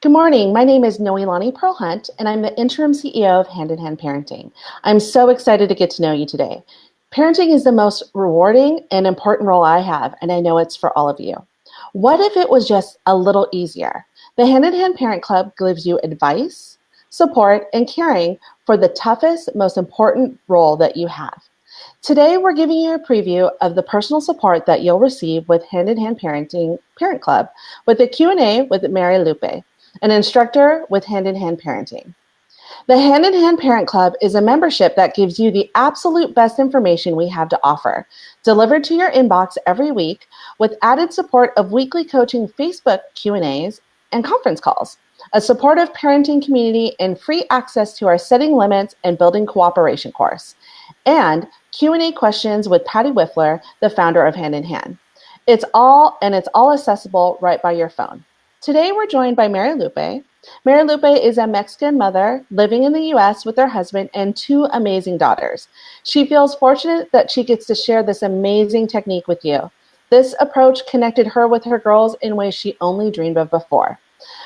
Good morning. My name is Noelani Pearl Hunt, and I'm the interim CEO of Hand in Hand Parenting. I'm so excited to get to know you today. Parenting is the most rewarding and important role I have, and I know it's for all of you. What if it was just a little easier? The Hand in Hand Parent Club gives you advice, support, and caring for the toughest, most important role that you have. Today, we're giving you a preview of the personal support that you'll receive with Hand in Hand Parenting Parent Club with a Q&A with Marilupe, an instructor with Hand in Hand Parenting. The Hand in Hand Parent Club is a membership that gives you the absolute best information we have to offer, delivered to your inbox every week with added support of weekly coaching Facebook Q&As and conference calls, a supportive parenting community, and free access to our Setting Limits and Building Cooperation course, and Q&A questions with Patty Whiffler, the founder of Hand in Hand. It's all accessible right by your phone. Today, we're joined by Marilupe. Marilupe is a Mexican mother living in the U.S. with her husband and two amazing daughters. She feels fortunate that she gets to share this amazing technique with you. This approach connected her with her girls in ways she only dreamed of before.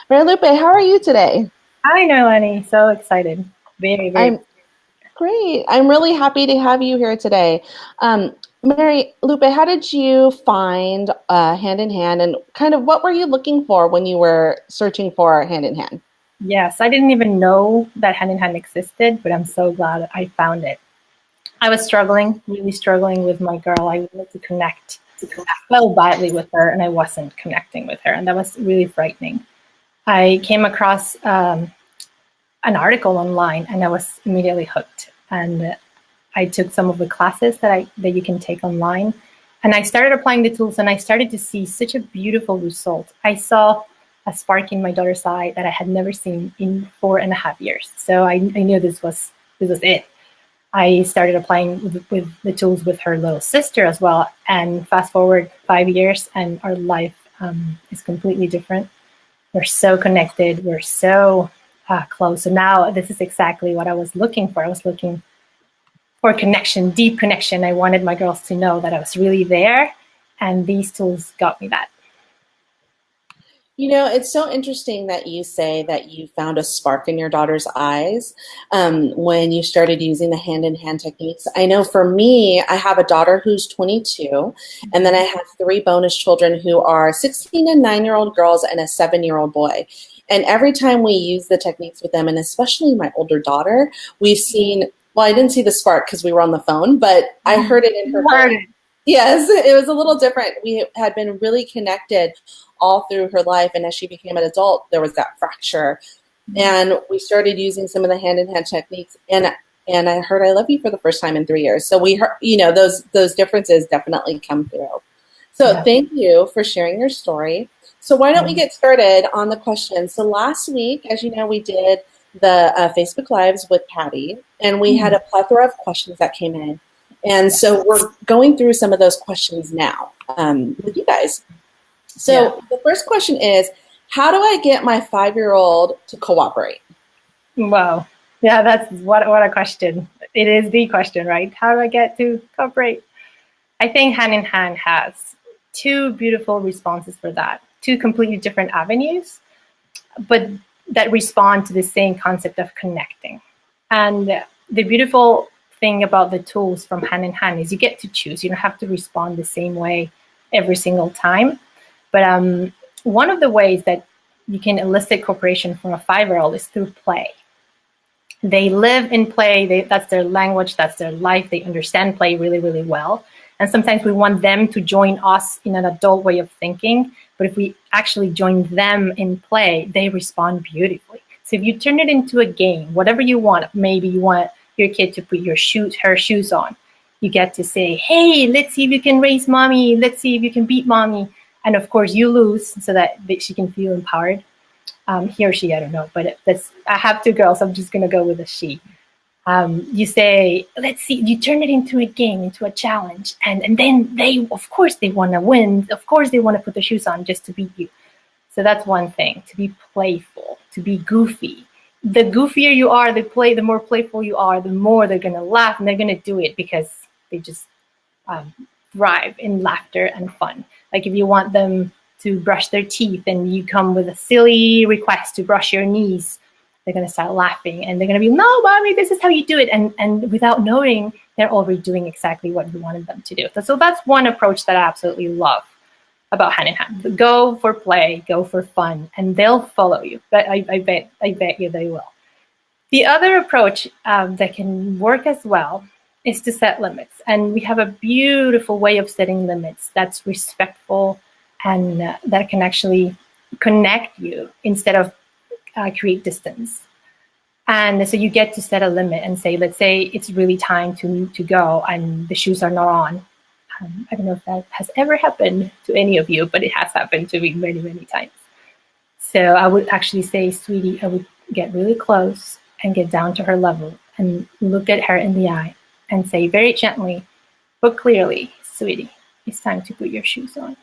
Marilupe, how are you today? Hi, Noelani. So excited. Very. Great. I'm really happy to have you here today. Marilupe, how did you find Hand in Hand, and kind of what were you looking for when you were searching for Hand in Hand? Yes, I didn't even know that Hand in Hand existed, but I'm so glad I found it. I was really struggling with my girl. I wanted to connect so badly with her, and I wasn't connecting with her, and that was really frightening. I came across an article online, and I was immediately hooked. And I took some of the classes that you can take online, and I started applying the tools, and I started to see such a beautiful result. I saw a spark in my daughter's eye that I had never seen in 4.5 years. So I knew this was it. I started applying with the tools with her little sister as well, and fast forward 5 years, and our life is completely different. We're so connected. We're so close. So now this is exactly what I was looking for. I was looking for connection, deep connection. I wanted my girls to know that I was really there, and these tools got me that. You know, it's so interesting that you say that you found a spark in your daughter's eyes when you started using the hand-in-hand techniques. I know for me, I have a daughter who's 22, and then I have 3 bonus children who are 16 and 9-year-old girls and a 7-year-old boy. And every time we use the techniques with them, and especially my older daughter, we've seen, well, I didn't see the spark because we were on the phone, but I heard it in her voice. Yes, it was a little different. We had been really connected all through her life, and as she became an adult, there was that fracture. And we started using some of the hand-in-hand techniques, and I heard "I love you" for the first time in 3 years. So we heard, you know, those differences definitely come through. So Thank you for sharing your story. So why don't we get started on the questions? So last week, as you know, we did the Facebook Lives with Patty, and we had a plethora of questions that came in. And so we're going through some of those questions now with you guys. So the first question is, how do I get my 5-year-old to cooperate? Wow. Yeah, that's what a question. It is the question, right? How do I get to cooperate? I think Hand in Hand has 2 beautiful responses for that. 2 completely different avenues, but that respond to the same concept of connecting. And the beautiful thing about the tools from Hand in Hand is you get to choose. You don't have to respond the same way every single time. But one of the ways that you can elicit cooperation from a 5-year-old is through play. They live in play. That's their language. That's their life. They understand play really, really well. And sometimes we want them to join us in an adult way of thinking. But if we actually join them in play, they respond beautifully. So if you turn it into a game, whatever you want, maybe you want your kid to put her shoes on. You get to say, hey, let's see if you can raise mommy. Let's see if you can beat mommy. And of course, you lose so that she can feel empowered. He or she, I don't know. But I have 2 girls. I'm just going to go with a she. You say, let's see, you turn it into a game, into a challenge. And then they, of course, they want to win. Of course, they want to put the shoes on just to beat you. So that's one thing, to be playful, to be goofy. The goofier you are, the more playful you are, the more they're going to laugh, and they're going to do it because they just thrive in laughter and fun. Like if you want them to brush their teeth and you come with a silly request to brush your knees, they're going to start laughing and they're going to be, no, mommy, this is how you do it. And without knowing, they're already doing exactly what you wanted them to do. So that's one approach that I absolutely love about hand in hand. Go for play, go for fun, and they'll follow you. But I bet you they will. The other approach that can work as well is to set limits. And we have a beautiful way of setting limits that's respectful and that can actually connect you instead of create distance. And so you get to set a limit and say, let's say it's really time to go and the shoes are not on. I don't know if that has ever happened to any of you, but it has happened to me many, many times. So I would actually say, sweetie, I would get really close and get down to her level and look at her in the eye and say very gently, but clearly, sweetie, it's time to put your shoes on.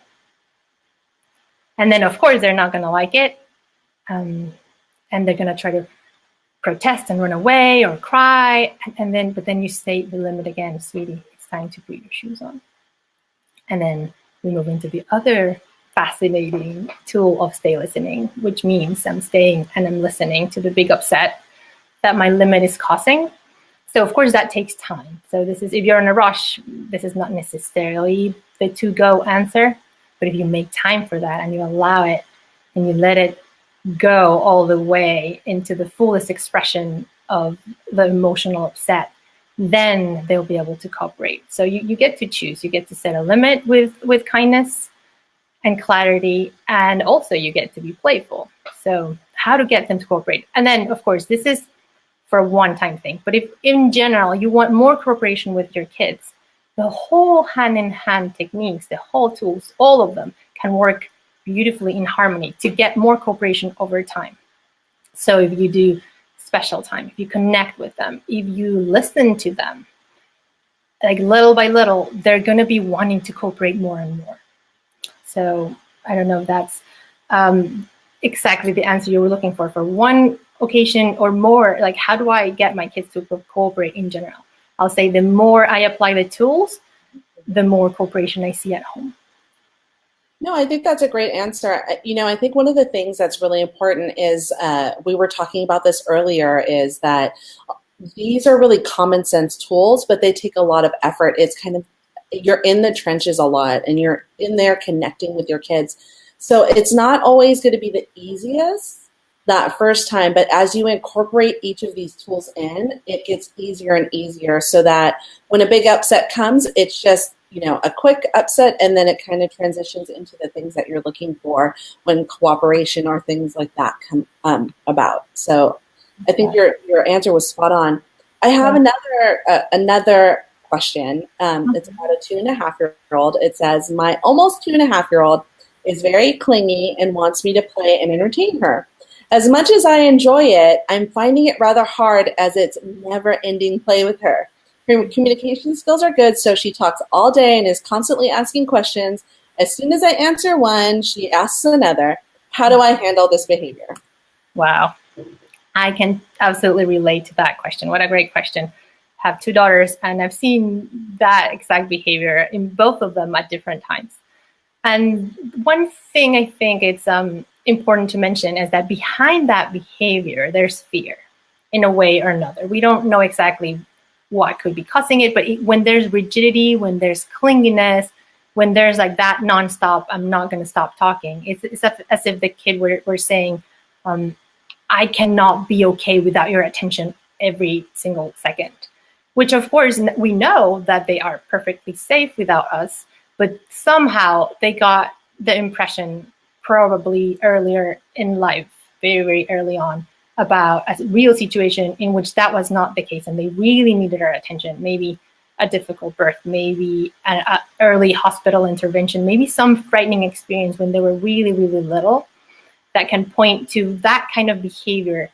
And then, of course, they're not going to like it. And they're going to try to protest and run away or cry. But then you say the limit again, sweetie, it's time to put your shoes on. And then we move into the other fascinating tool of stay listening, which means I'm staying and I'm listening to the big upset that my limit is causing. So of course that takes time. So this is, if you're in a rush, this is not necessarily the to-go answer, but if you make time for that and you allow it and you let it go all the way into the fullest expression of the emotional upset, then they'll be able to cooperate. So you get to choose. You get to set a limit with kindness and clarity, and also you get to be playful. So how to get them to cooperate. And then, of course, this is for a one-time thing. But if in general you want more cooperation with your kids, the whole hand-in-hand techniques, the whole tools, all of them can work beautifully in harmony to get more cooperation over time. So if you do special time, if you connect with them, if you listen to them, like little by little, they're going to be wanting to cooperate more and more. So I don't know if that's exactly the answer you were looking for one occasion or more. Like, how do I get my kids to cooperate in general? I'll say the more I apply the tools, the more cooperation I see at home. No, I think that's a great answer. I think one of the things that's really important is, we were talking about this earlier, is that these are really common sense tools, but they take a lot of effort. It's kind of, you're in the trenches a lot and you're in there connecting with your kids. So it's not always going to be the easiest that first time, but as you incorporate each of these tools in, it gets easier and easier, so that when a big upset comes, it's just, a quick upset, and then it kind of transitions into the things that you're looking for when cooperation or things like that come about. So I think your answer was spot on. I have another question. It's about a 2.5-year-old. It says, my almost 2.5-year-old is very clingy and wants me to play and entertain her. As much as I enjoy it, I'm finding it rather hard as it's never-ending play with her. Her communication skills are good, so she talks all day and is constantly asking questions. As soon as I answer one, she asks another. How do I handle this behavior? Wow. I can absolutely relate to that question. What a great question. I have 2 daughters, and I've seen that exact behavior in both of them at different times. And one thing I think it's important to mention is that behind that behavior, there's fear in a way or another. We don't know exactly what could be causing it, but when there's rigidity, when there's clinginess, when there's like that nonstop, I'm not going to stop talking, it's as if the kid were saying, I cannot be okay without your attention every single second, which of course we know that they are perfectly safe without us, but somehow they got the impression probably earlier in life, very, very early on, about a real situation in which that was not the case and they really needed our attention. Maybe a difficult birth, maybe an early hospital intervention, maybe some frightening experience when they were really, really little, that can point to that kind of behavior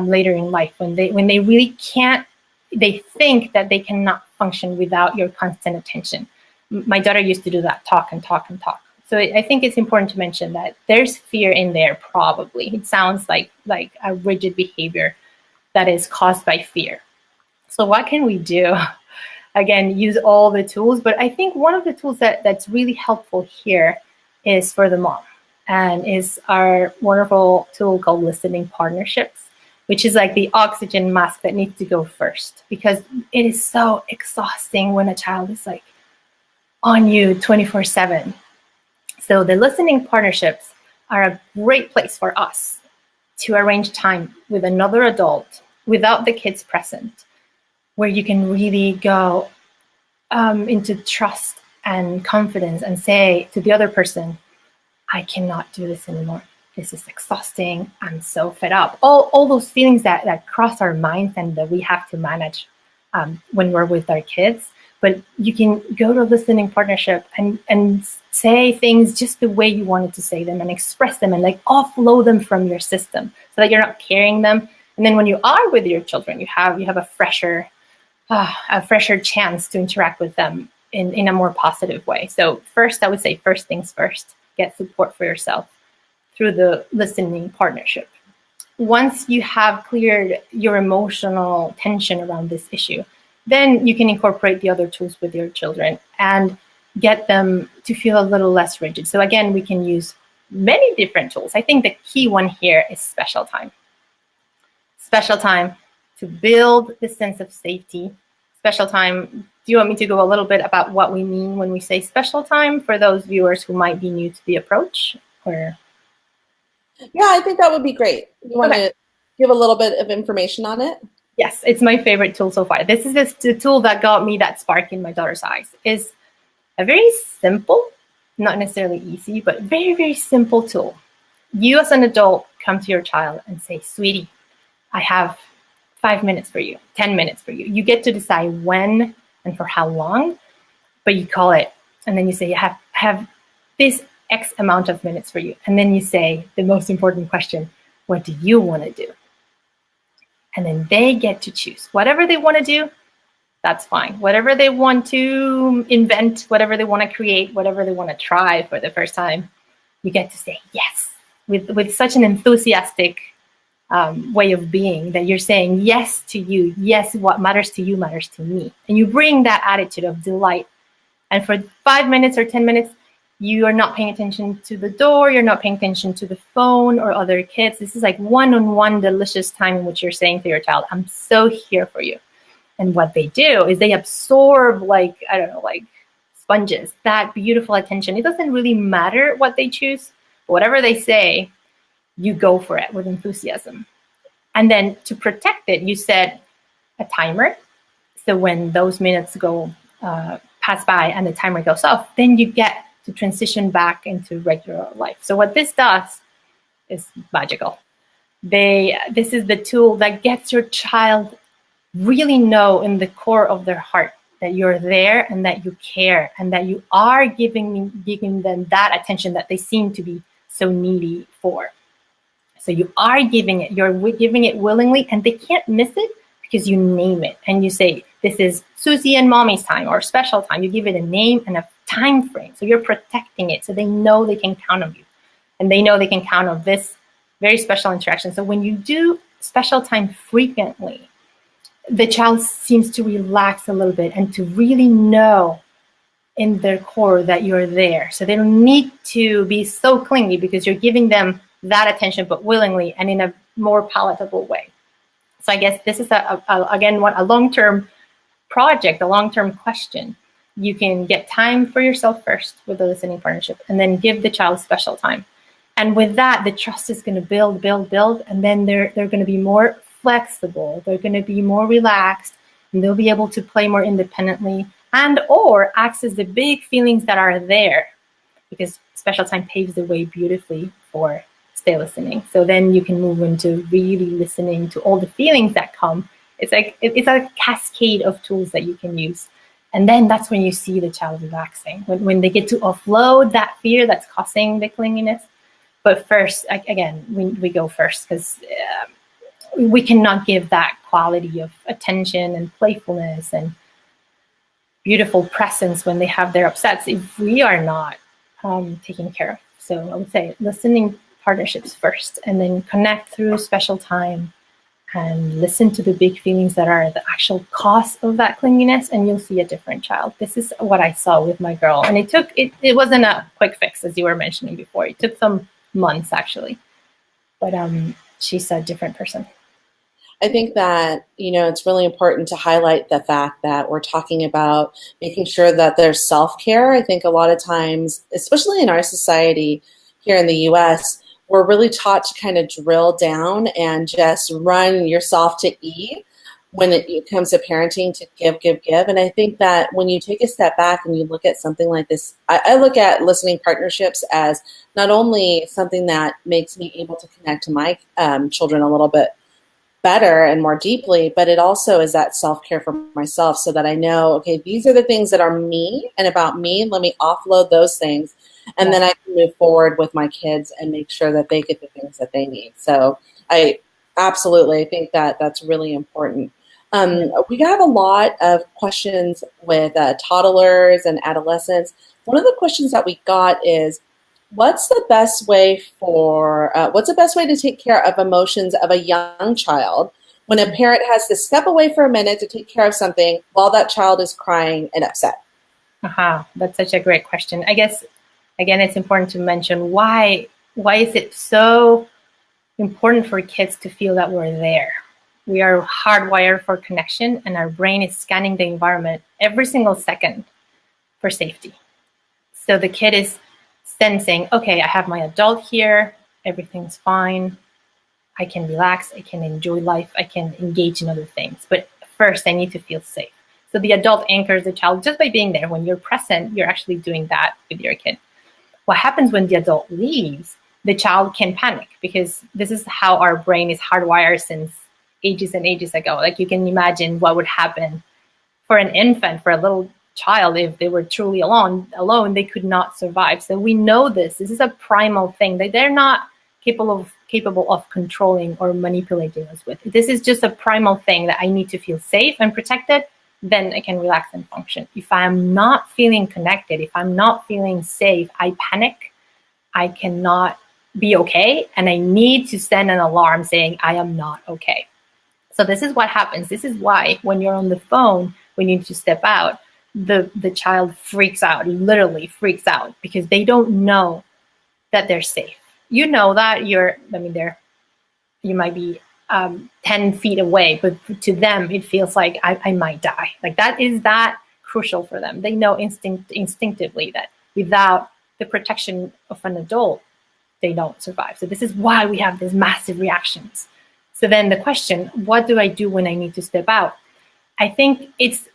later in life when they really can't, they think that they cannot function without your constant attention. My daughter used to do that, talk and talk and talk. So I think it's important to mention that there's fear in there probably. It sounds like a rigid behavior that is caused by fear. So what can we do? Again, use all the tools, but I think one of the tools that's really helpful here is for the mom. and is our wonderful tool called listening partnerships, which is like the oxygen mask that needs to go first, because it is so exhausting when a child is like on you 24/7. So the listening partnerships are a great place for us to arrange time with another adult without the kids present, where you can really go into trust and confidence and say to the other person, I cannot do this anymore. This is exhausting. I'm so fed up. All those feelings that cross our minds and that we have to manage when we're with our kids. But you can go to a listening partnership and say things just the way you wanted to say them and express them and like offload them from your system so that you're not carrying them. And then when you are with your children, you have a fresher chance to interact with them in a more positive way. So first, I would say first things first, get support for yourself through the listening partnership. Once you have cleared your emotional tension around this issue, then you can incorporate the other tools with your children and get them to feel a little less rigid. So again, we can use many different tools. I think the key one here is special time. Special time to build the sense of safety. Special time. Do you want me to go a little bit about what we mean when we say special time for those viewers who might be new to the approach? Or yeah, I think that would be great. You want to give a little bit of information on it? Yes, it's my favorite tool so far. This is the tool that got me that spark in my daughter's eyes. It's a very simple, not necessarily easy, but very, very simple tool. You as an adult come to your child and say, sweetie, I have 5 minutes for you, 10 minutes for you. You get to decide when and for how long, but you call it. And then you say, I have this X amount of minutes for you. And then you say the most important question, what do you want to do? And then they get to choose. Whatever they want to do, that's fine. Whatever they want to invent, whatever they want to create, whatever they want to try for the first time, you get to say yes with such an enthusiastic way of being that you're saying yes to you. Yes, what matters to you matters to me. And you bring that attitude of delight. And for 5 minutes or 10 minutes, you are not paying attention to the door. You're not paying attention to the phone or other kids. This is like one-on-one delicious time in which you're saying to your child, I'm so here for you. And what they do is they absorb like sponges, that beautiful attention. It doesn't really matter what they choose. Whatever they say, you go for it with enthusiasm. And then to protect it, you set a timer. So when those minutes go pass by and the timer goes off, then you get to transition back into regular life. So what this does is magical. This is the tool that gets your child really know in the core of their heart that you're there and that you care and that you are giving them that attention that they seem to be so needy for. So you are giving it, you're giving it willingly, and they can't miss it because you name it and you say, this is Susie and Mommy's time or special time. You give it a name and a time frame. So you're protecting it so they know they can count on you and they know they can count on this very special interaction. So when you do special time frequently, the child seems to relax a little bit and to really know in their core that you're there. So they don't need to be so clingy because you're giving them that attention, but willingly and in a more palatable way. So I guess this is, again, a long-term project, a long-term question. You can get time for yourself first with the listening partnership and then give the child special time. And with that, the trust is going to build, and then they're going to be more flexible. They're going to be more relaxed, and they'll be able to play more independently and or access the big feelings that are there, because special time paves the way beautifully for stay listening. So then you can move into really listening to all the feelings that come. It's a cascade of tools that you can use. And then that's when you see the child relaxing, when they get to offload that fear that's causing the clinginess. But first, again, we go first because we cannot give that quality of attention and playfulness and beautiful presence when they have their upsets if we are not taken care of. So I would say listening partnerships first, and then connect through special time and listen to the big feelings that are the actual cause of that clinginess, and you'll see a different child. This is what I saw with my girl. And it wasn't a quick fix, as you were mentioning before. It took some months, actually. But she's a different person. I think that, it's really important to highlight the fact that we're talking about making sure that there's self-care. I think a lot of times, especially in our society here in the US, we're really taught to kind of drill down and just run yourself to E when it comes to parenting, to give. And I think that when you take a step back and you look at something like this, I look at listening partnerships as not only something that makes me able to connect to my children a little bit better and more deeply, but it also is that self-care for myself, so that I know, okay, these are the things that are me and about me. Let me offload those things, and then I can move forward with my kids and make sure that they get the things that they need. So I absolutely think that that's really important. We have a lot of questions with toddlers and adolescents. One of the questions that we got is, what's the best way to take care of emotions of a young child when a parent has to step away for a minute to take care of something while that child is crying and upset? That's such a great question. I guess, again, it's important to mention why is it so important for kids to feel that we're there? We are hardwired for connection, and our brain is scanning the environment every single second for safety. So the kid is sensing, okay, I have my adult here, everything's fine, I can relax, I can enjoy life, I can engage in other things. But first, I need to feel safe. So the adult anchors the child just by being there. When you're present, you're actually doing that with your kid. What happens when the adult leaves? The child can panic, because this is how our brain is hardwired since ages and ages ago. Like, you can imagine what would happen for an infant, for a little child. If they were truly alone, they could not survive. So we know this is a primal thing that they're not capable of controlling or manipulating us with. This is just a primal thing that I need to feel safe and protected, then I can relax and function. If I'm not feeling connected, if I'm not feeling safe, I panic, I cannot be okay, and I need to send an alarm saying I am not okay. So this is what happens. This is why when you're on the phone, when you need to step out, the child freaks out, literally freaks out, because they don't know that they're safe. You know that you might be 10 feet away, but to them, it feels like I might die. Like, that is that crucial for them. They know instinctively that without the protection of an adult, they don't survive. So this is why we have these massive reactions. So then the question, what do I do when I need to step out? I think it's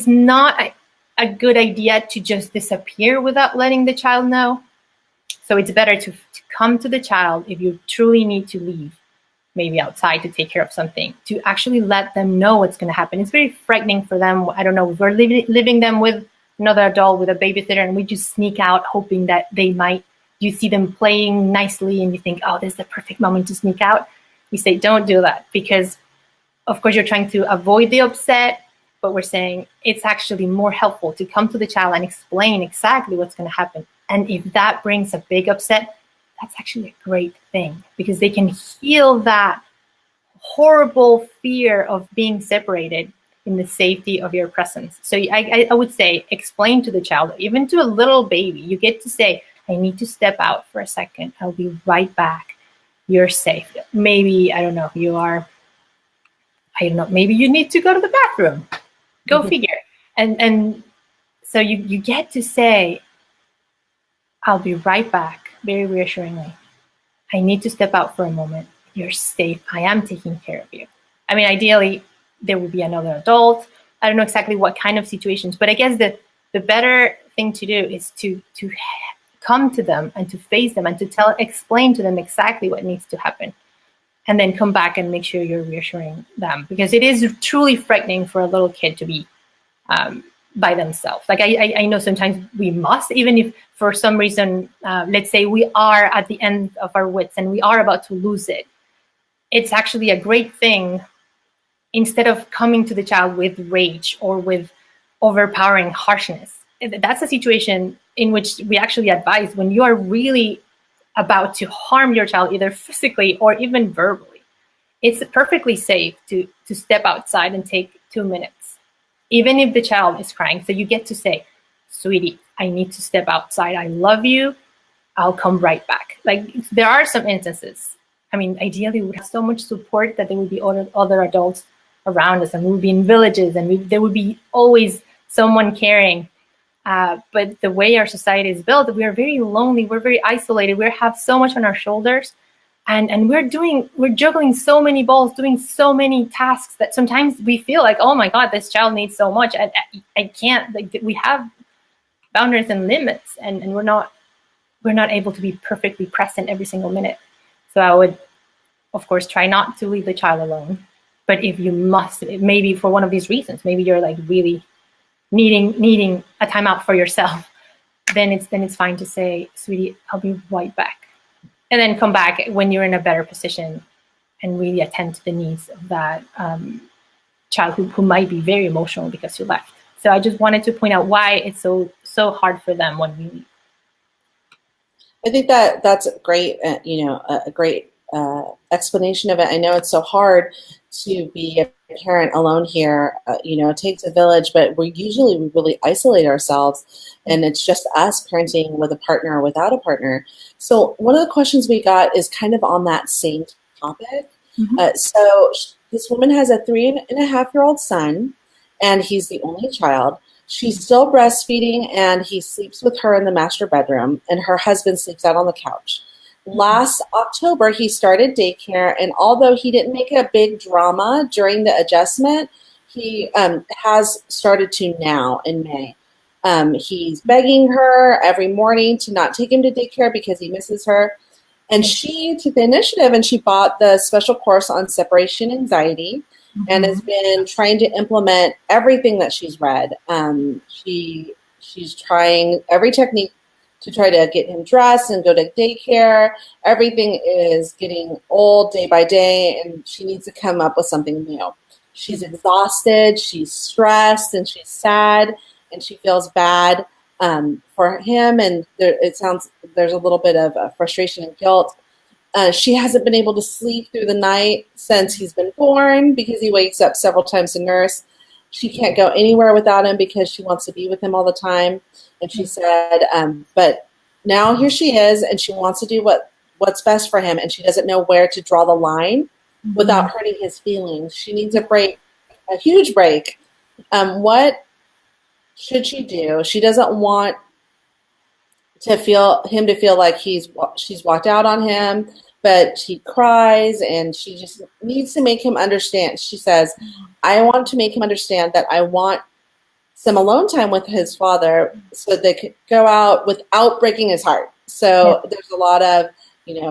not a good idea to just disappear without letting the child know. So it's better to come to the child if you truly need to leave, maybe outside to take care of something, to actually let them know what's going to happen. It's very frightening for them. I don't know, if we're living them with another adult, with a babysitter, and we just sneak out hoping that you see them playing nicely and you think, oh, this is the perfect moment to sneak out. We say, don't do that, because of course you're trying to avoid the upset, but we're saying it's actually more helpful to come to the child and explain exactly what's going to happen. And if that brings a big upset, that's actually a great thing, because they can heal that horrible fear of being separated in the safety of your presence. So I would say, explain to the child, even to a little baby, you get to say, I need to step out for a second. I'll be right back. You're safe. Maybe, maybe you need to go to the bathroom. Go figure. And so you get to say, I'll be right back, very reassuringly. I need to step out for a moment. You're safe. I am taking care of you. I mean, ideally, there would be another adult. I don't know exactly what kind of situations, but I guess the better thing to do is to come to them and to face them and to explain to them exactly what needs to happen. And then come back and make sure you're reassuring them, because it is truly frightening for a little kid to be by themselves. Like, I know sometimes we must, even if for some reason, let's say we are at the end of our wits and we are about to lose it. It's actually a great thing, instead of coming to the child with rage or with overpowering harshness. That's a situation in which we actually advise, when you are really about to harm your child, either physically or even verbally, it's perfectly safe to step outside and take 2 minutes, even if the child is crying. So you get to say, sweetie, I need to step outside. I love you. I'll come right back. Like, there are some instances. I mean, ideally, we would have so much support that there would be other adults around us, and we would be in villages, and there would be always someone caring. But the way our society is built, we are very lonely. We're very isolated. We have so much on our shoulders, and we're juggling so many balls, doing so many tasks that sometimes we feel like, oh my God, this child needs so much. I can't. Like, we have boundaries and limits, and we're not able to be perfectly present every single minute. So I would, of course, try not to leave the child alone. But if you must, maybe for one of these reasons, maybe you're like really needing a timeout for yourself, then it's fine to say, sweetie, I'll be right back. And then come back when you're in a better position and really attend to the needs of that child who might be very emotional because you left. So I just wanted to point out why it's so hard for them when we leave. I think that that's great, a great explanation of it. I know it's so hard to be a parent alone here. It takes a village, but we really isolate ourselves, and it's just us parenting with a partner or without a partner. So one of the questions we got is kind of on that same topic. Mm-hmm. So this woman has a 3.5-year-old son, and he's the only child. She's still breastfeeding, and he sleeps with her in the master bedroom, and her husband sleeps out on the couch. Last October, he started daycare, and although he didn't make a big drama during the adjustment, he has started to now in May. He's begging her every morning to not take him to daycare because he misses her. And she took the initiative, and she bought the special course on separation anxiety, and has been trying to implement everything that she's read. She's trying every technique to try to get him dressed and go to daycare. Everything is getting old day by day, and she needs to come up with something new. She's exhausted, she's stressed, and she's sad, and she feels bad for him. And it sounds there's a little bit of frustration and guilt. She hasn't been able to sleep through the night since he's been born because he wakes up several times to nurse. She can't go anywhere without him because she wants to be with him all the time. And she said, but now here she is, and she wants to do what's best for him, and she doesn't know where to draw the line without hurting his feelings. She needs a break, a huge break. What should she do? She doesn't want to feel like she's walked out on him, but he cries, and she just needs to make him understand. She says, I want to make him understand that I want some alone time with his father so they could go out without breaking his heart. So there's a lot of,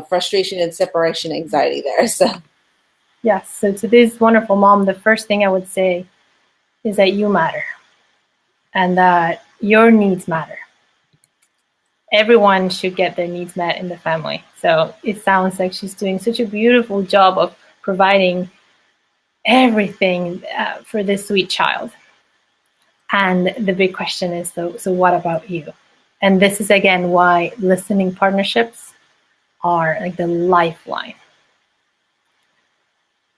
frustration and separation anxiety there. So yes. So to this wonderful mom, the first thing I would say is that you matter and that your needs matter. Everyone should get their needs met in the family. So it sounds like she's doing such a beautiful job of providing everything for this sweet child. And the big question is, so what about you? And this is, again, why listening partnerships are like the lifeline.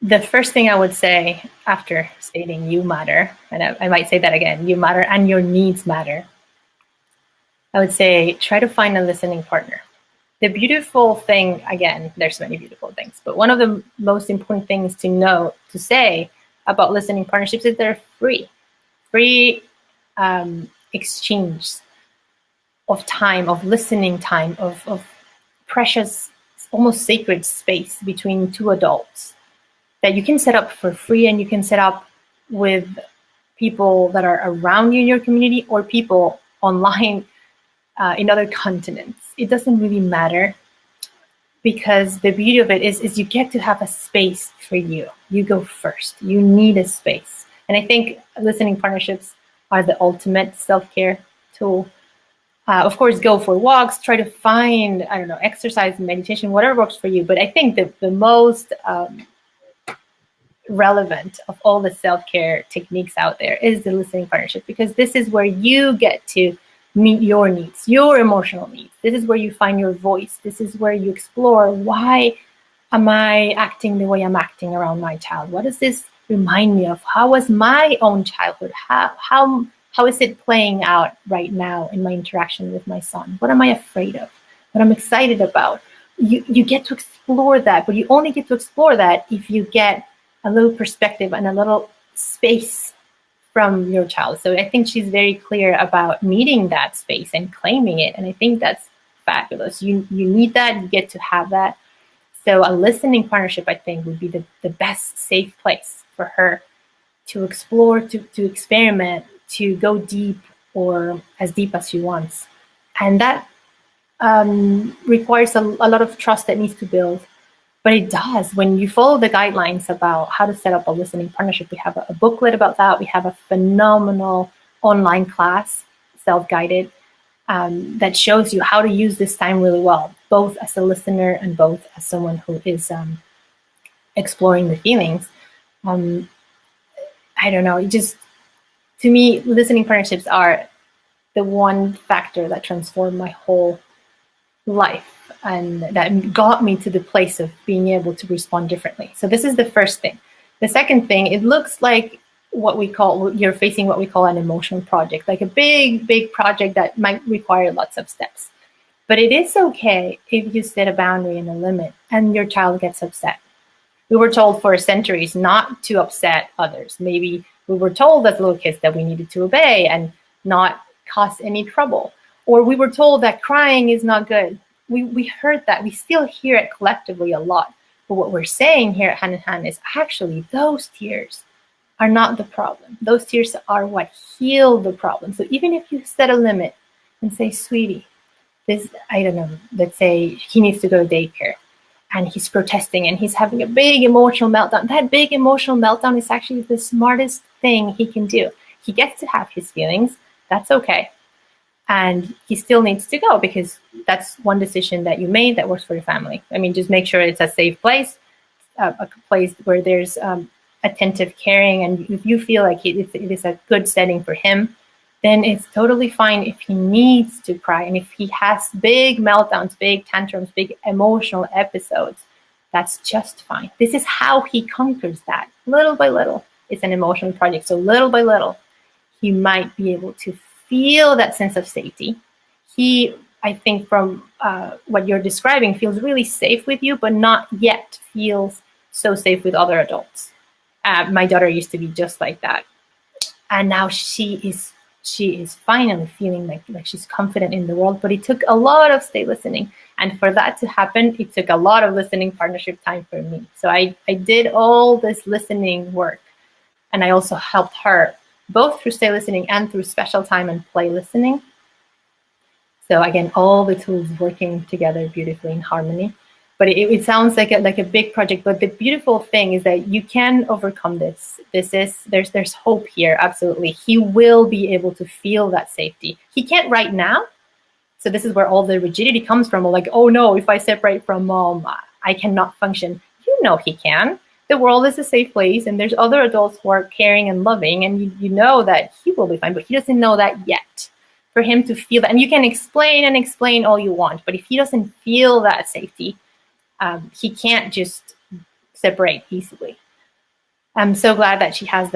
The first thing I would say after stating you matter, and I might say that again, you matter and your needs matter, I would say try to find a listening partner. The beautiful thing, again, there's many beautiful things, but one of the most important things to say about listening partnerships is they're free exchange of time, of listening time, of precious, almost sacred space between two adults that you can set up for free, and you can set up with people that are around you in your community or people online in other continents. It doesn't really matter, because the beauty of it is you get to have a space for you. You go first. You need a space. And I think listening partnerships are the ultimate self-care tool. Of course, go for walks, try to find, exercise, meditation, whatever works for you. But I think the most relevant of all the self-care techniques out there is the listening partnership, because this is where you get to meet your needs, your emotional needs. This is where you find your voice. This is where you explore why Am I acting the way I'm acting around my child? What does this remind me of? How was my own childhood? How is it playing out right now in my interaction with my son? What am I afraid of? What I'm excited about? You get to explore that, but you only get to explore that if you get a little perspective and a little space from your child. So I think she's very clear about needing that space and claiming it. And I think that's fabulous. You need that, you get to have that. So a listening partnership, I think, would be the best safe place for her to explore, to experiment, to go deep or as deep as she wants. And that requires a lot of trust that needs to build. But it does. When you follow the guidelines about how to set up a listening partnership, we have a booklet about that. We have a phenomenal online class, self-guided, that shows you how to use this time really well, both as a listener and both as someone who is exploring the feelings. I don't know, it just, to me, listening partnerships are the one factor that transformed my whole life and that got me to the place of being able to respond differently. So this is the first thing. The second thing, it looks like you're facing what we call an emotional project, like a big project that might require lots of steps. But it is okay if you set a boundary and a limit and your child gets upset. We were told for centuries not to upset others. Maybe we were told as little kids that we needed to obey and not cause any trouble. Or we were told that crying is not good. We heard that. We still hear it collectively a lot. But what we're saying here at Hand in Hand is actually those tears are not the problem. Those tears are what heal the problem. So even if you set a limit and say, sweetie, this, I don't know, let's say he needs to go to daycare and he's protesting and he's having a big emotional meltdown. That big emotional meltdown is actually the smartest thing he can do. He gets to have his feelings. That's okay. And he still needs to go because that's one decision that you made that works for your family. I mean, just make sure it's a safe place, a place where there's attentive caring. And if you feel like it is a good setting for him, then it's totally fine if he needs to cry. And if he has big meltdowns, big tantrums, big emotional episodes, that's just fine. This is how he conquers that. Little by little, it's an emotional project. So little by little, he might be able to feel that sense of safety. He, I think from what you're describing, feels really safe with you, but not yet feels so safe with other adults. My daughter used to be just like that. And now she is finally feeling like she's confident in the world, but it took a lot of stay listening. And for that to happen, it took a lot of listening partnership time for me. So I did all this listening work. And I also helped her both through stay listening and through special time and play listening. So again, all the tools working together beautifully in harmony. But it sounds like a big project. But the beautiful thing is that you can overcome this. There's hope here. Absolutely, he will be able to feel that safety. He can't right now. So this is where all the rigidity comes from. Like, oh no, if I separate from mom, I cannot function. You know he can. The world is a safe place, and there's other adults who are caring and loving, and you know that he will be fine, but he doesn't know that yet. For him to feel that, and you can explain all you want, but if he doesn't feel that safety, he can't just separate easily. I'm so glad that she has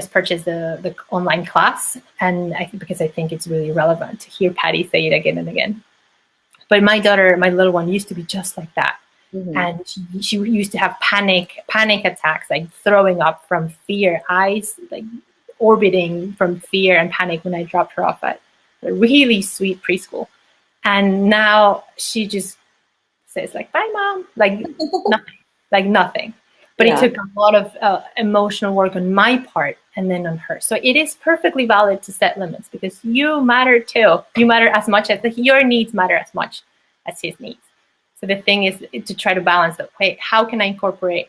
purchased the online class, and because I think it's really relevant to hear Patty say it again and again. But my daughter, my little one, used to be just like that. Mm-hmm. And she used to have panic attacks, like throwing up from fear, eyes like orbiting from fear and panic when I dropped her off at a really sweet preschool. And now she just says like, bye mom, like nothing. But yeah. It took a lot of emotional work on my part and then on her. So it is perfectly valid to set limits because you matter too. You matter as much as your needs matter as much as his needs. So the thing is to try to balance that. Wait, how can I incorporate?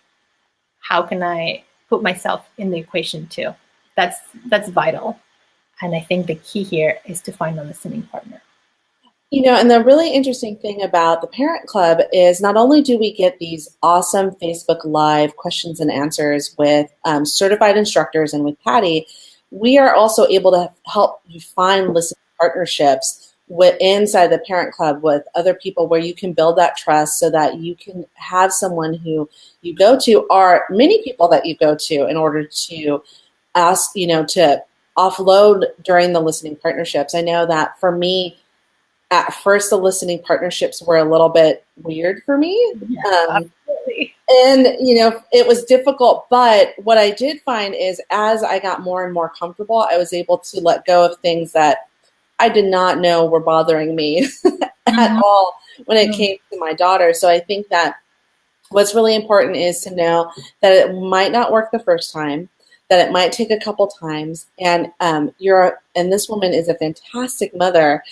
How can I put myself in the equation too? That's vital. And I think the key here is to find a listening partner. You know, and the really interesting thing about the Parent Club is not only do we get these awesome Facebook Live questions and answers with certified instructors and with Patty, we are also able to help you find listening partnerships inside the parent club with other people where you can build that trust so that you can have someone who you go to, or many people that you go to, in order to ask, to offload during the listening partnerships. I know that for me, at first, the listening partnerships were a little bit weird for me. Absolutely. And, it was difficult. But what I did find is as I got more and more comfortable, I was able to let go of things that I did not know were bothering me at all when it came to my daughter. So I think that what's really important is to know that it might not work the first time, that it might take a couple times. And and this woman is a fantastic mother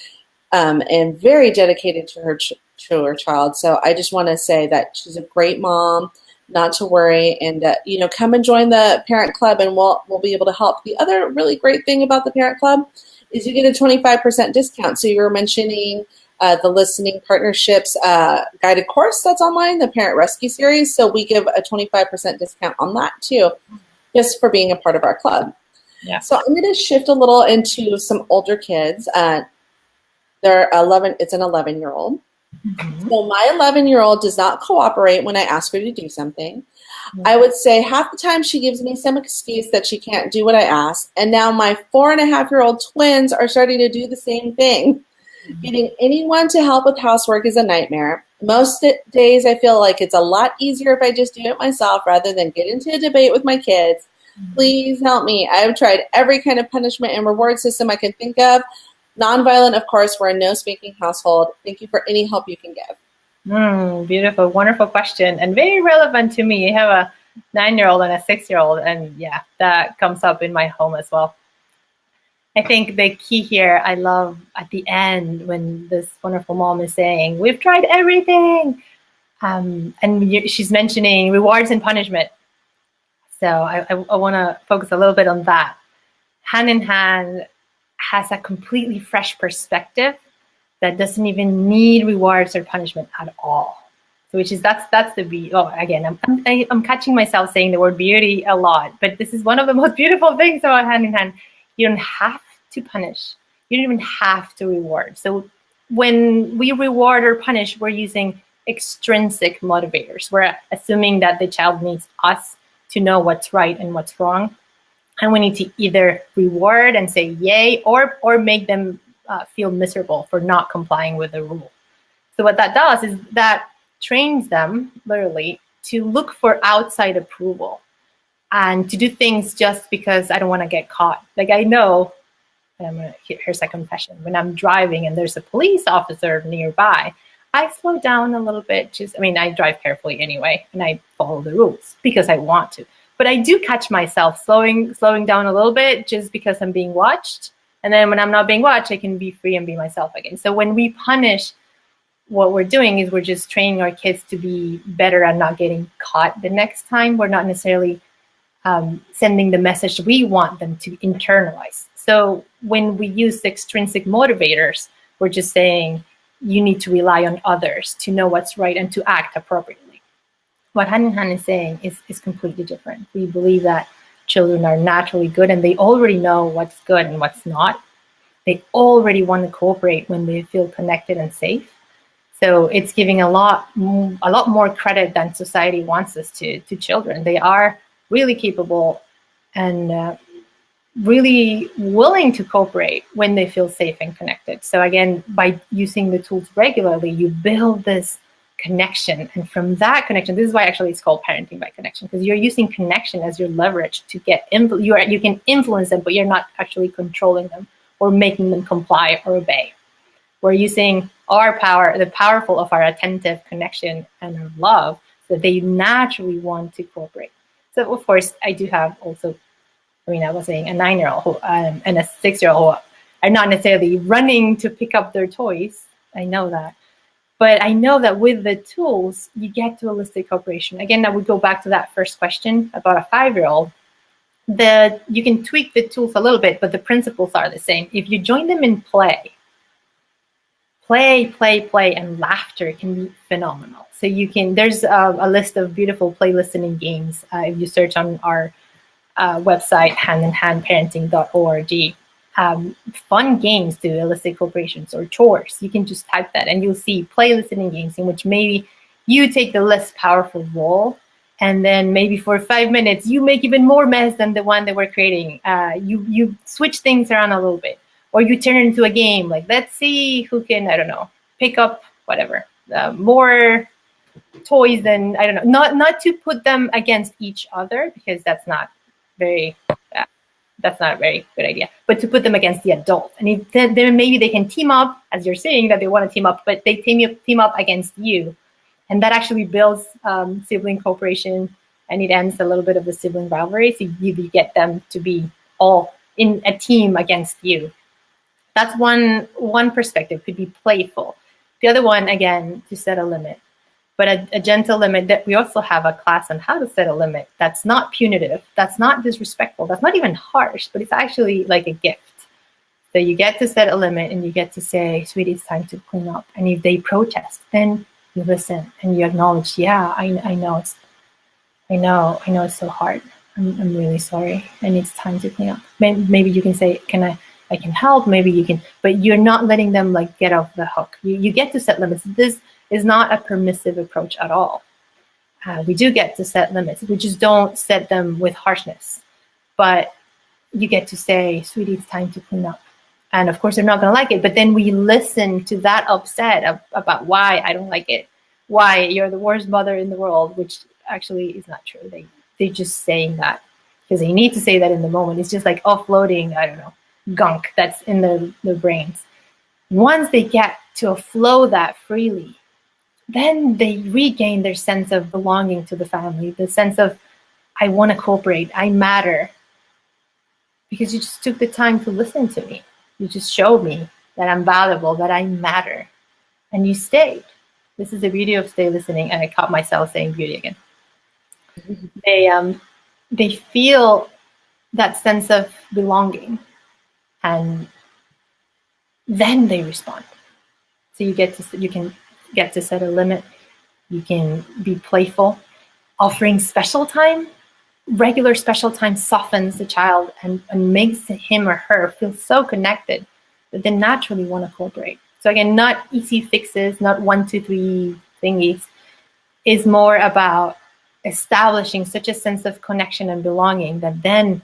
and very dedicated to her child. So I just want to say that she's a great mom, not to worry, and come and join the parent club, and we'll be able to help. The other really great thing about the parent club is you get a 25% discount. So you were mentioning the listening partnerships guided course that's online, the Parent Rescue Series. So we give a 25% discount on that too, just for being a part of our club. Yeah. So I'm going to shift a little into some older kids. They're 11. It's an 11-year-old. Mm-hmm. So my 11-year-old does not cooperate when I ask her to do something. Mm-hmm. I would say half the time she gives me some excuse that she can't do what I ask. And now my 4.5-year-old twins are starting to do the same thing. Mm-hmm. Getting anyone to help with housework is a nightmare. Most days I feel like it's a lot easier if I just do it myself rather than get into a debate with my kids. Mm-hmm. Please help me. I've tried every kind of punishment and reward system I can think of. Nonviolent, of course. We're a no-spanking household. Thank you for any help you can give. Beautiful, wonderful question, and very relevant to me. I have a 9-year-old and a 6-year-old, and yeah, that comes up in my home as well. I think the key here, I love at the end when this wonderful mom is saying, we've tried everything. And she's mentioning rewards and punishment. So I want to focus a little bit on that. Hand in Hand has a completely fresh perspective that doesn't even need rewards or punishment at all. So that's the beauty. Oh, again, I'm catching myself saying the word beauty a lot, but this is one of the most beautiful things about Hand in Hand. You don't have to punish. You don't even have to reward. So when we reward or punish, we're using extrinsic motivators. We're assuming that the child needs us to know what's right and what's wrong. And we need to either reward and say yay or make them feel miserable for not complying with the rule. So what that does is that trains them literally to look for outside approval and to do things just because I don't want to get caught. Like I know, and here's a confession, when I'm driving and there's a police officer nearby, I slow down a little bit. I drive carefully anyway, and I follow the rules because I want to. But I do catch myself slowing down a little bit just because I'm being watched. And then when I'm not being watched, I can be free and be myself again. So when we punish, what we're doing is we're just training our kids to be better at not getting caught the next time. We're not necessarily sending the message we want them to internalize. So when we use extrinsic motivators, we're just saying you need to rely on others to know what's right and to act appropriately. What Hand in Hand is saying is completely different. We believe that children are naturally good and they already know what's good and what's not. They already want to cooperate when they feel connected and safe. So it's giving a lot more credit than society wants us to children. They are really capable and really willing to cooperate when they feel safe and connected. So again, by using the tools regularly, you build this connection. And from that connection, this is why actually it's called parenting by connection, because you're using connection as your leverage to get, you can influence them, but you're not actually controlling them or making them comply or obey. We're using our power, the powerful of our attentive connection and our love, so they naturally want to cooperate. So of course, I do have also, I was saying a 9-year-old and a 6-year-old who are not necessarily running to pick up their toys. I know that. But I know that with the tools, you get dualistic cooperation. Again, that would go back to that first question about a 5-year-old. You can tweak the tools a little bit, but the principles are the same. If you join them in play, and laughter can be phenomenal. So there's a list of beautiful play listening games. If you search on our website, handinhandparenting.org, fun games to elicit cooperations or chores. You can just type that and you'll see play listening games in which maybe you take the less powerful role, and then maybe for 5 minutes you make even more mess than the one that we're creating. You switch things around a little bit, or you turn it into a game. Like, let's see who can, I don't know, pick up whatever more toys than, I don't know. Not to put them against each other, because that's not very good idea. But to put them against the adult, and then maybe they can team up, as you're saying that they want to team up, but they team up against you. And that actually builds sibling cooperation, and it ends a little bit of the sibling rivalry. So you get them to be all in a team against you. That's one perspective, could be playful. The other one, again, to set a limit, but a gentle limit. That we also have a class on how to set a limit that's not punitive, that's not disrespectful, that's not even harsh, but it's actually like a gift. So you get to set a limit, and you get to say, sweetie, it's time to clean up. And if they protest, then you listen and you acknowledge, yeah, I know it's so hard. I'm really sorry, and it's time to clean up. Maybe you can say, I can help. Maybe you can, but you're not letting them like get off the hook. You get to set limits. This is not a permissive approach at all. We do get to set limits. We just don't set them with harshness. But you get to say, sweetie, it's time to clean up. And of course, they're not going to like it. But then we listen to that upset about why I don't like it, why you're the worst mother in the world, which actually is not true. They're just saying that because they need to say that in the moment. It's just like offloading, I don't know, gunk that's in their brains. Once they get to flow that freely, then they regain their sense of belonging to the family, the sense of, I want to cooperate, I matter. Because you just took the time to listen to me. You just showed me that I'm valuable, that I matter. And you stayed. This is the beauty of stay listening. And I caught myself saying beauty again. They feel that sense of belonging. And then they respond. So you can get to set a limit. You can be playful. Offering special time, regular special time softens the child and makes him or her feel so connected that they naturally want to cooperate. So again, not easy fixes, not 1, 2, 3 thingies. Is more about establishing such a sense of connection and belonging that then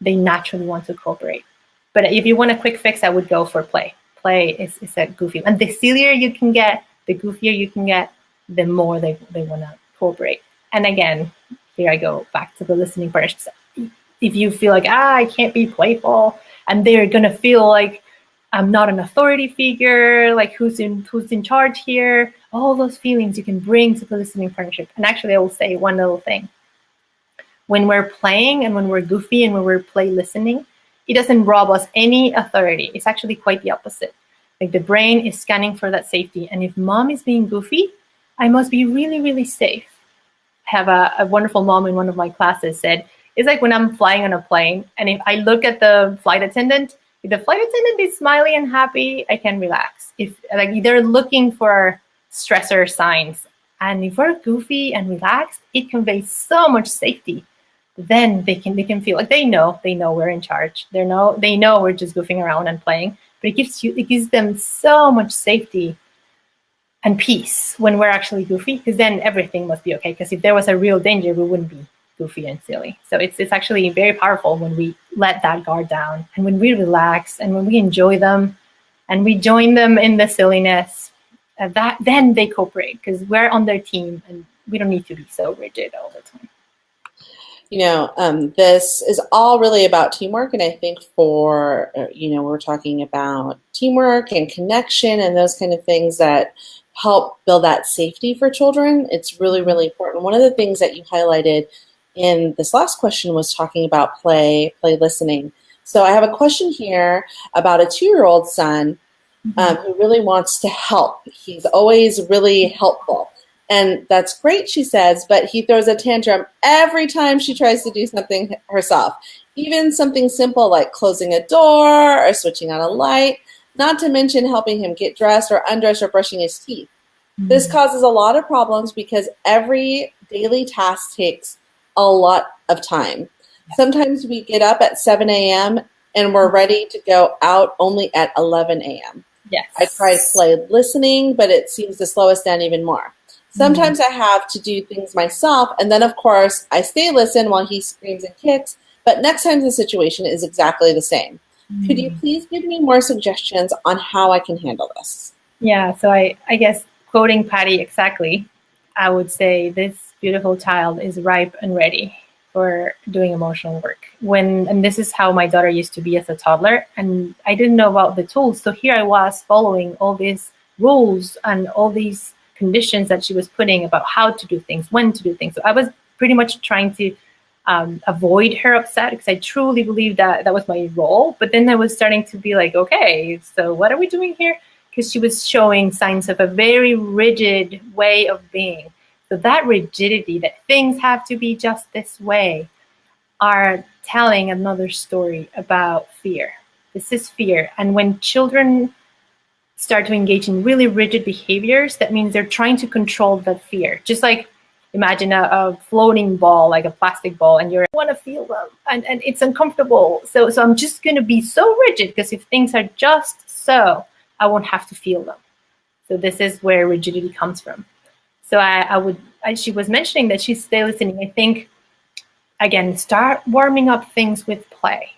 they naturally want to cooperate. But if you want a quick fix, I would go for play. Play is a goofy. And the sillier you can get, the goofier you can get, the more they want to cooperate. And again, here I go back to the listening part. If you feel like, I can't be playful, and they're going to feel like I'm not an authority figure, like who's in charge here, all those feelings you can bring to the listening partnership. And actually, I will say one little thing. When we're playing and when we're goofy and when we're play listening, it doesn't rob us any authority. It's actually quite the opposite. Like the brain is scanning for that safety. And if mom is being goofy, I must be really, really safe. I have a wonderful mom in one of my classes said, it's like when I'm flying on a plane, and if I look at the flight attendant, if the flight attendant is smiley and happy, I can relax. If like they're looking for stressor signs, and if we're goofy and relaxed, it conveys so much safety. Then they can feel like they know we're in charge. They know we're just goofing around and playing. But it gives them so much safety and peace when we're actually goofy, because then everything must be okay. Because if there was a real danger, we wouldn't be goofy and silly. So it's actually very powerful when we let that guard down and when we relax and when we enjoy them and we join them in the silliness. Then they cooperate because we're on their team and we don't need to be so rigid all the time. This is all really about teamwork, and I think we're talking about teamwork and connection and those kind of things that help build that safety for children. It's really, really important. One of the things that you highlighted in this last question was talking about play listening. So I have a question here about a 2-year-old son who really wants to help. He's always really helpful. And that's great, she says, but he throws a tantrum every time she tries to do something herself. Even something simple like closing a door or switching on a light, not to mention helping him get dressed or undressed or brushing his teeth. This causes a lot of problems because every daily task takes a lot of time. Sometimes we get up at 7 a.m. and we're ready to go out only at 11 a.m. Yes. I try to play listening, but it seems to slow us down even more. Sometimes I have to do things myself, and then, of course, I stay listen while he screams and kicks, but next time the situation is exactly the same. Could you please give me more suggestions on how I can handle this? Yeah, so I guess quoting Patty exactly, I would say this beautiful child is ripe and ready for doing emotional work. And this is how my daughter used to be as a toddler, and I didn't know about the tools. So here I was following all these rules and all these conditions that she was putting about how to do things, when to do things. So I was pretty much trying to avoid her upset because I truly believed that that was my role. But then I was starting to be like, okay, so what are we doing here? Because she was showing signs of a very rigid way of being. So that rigidity, that things have to be just this way, are telling another story about fear. This is fear. And when children start to engage in really rigid behaviors, that means they're trying to control that fear. Just like imagine a floating ball, like a plastic ball, and you want to feel them, and it's uncomfortable. So I'm just going to be so rigid because if things are just so, I won't have to feel them. So this is where rigidity comes from. So she was mentioning that she's still listening. I think, again, start warming up things with play,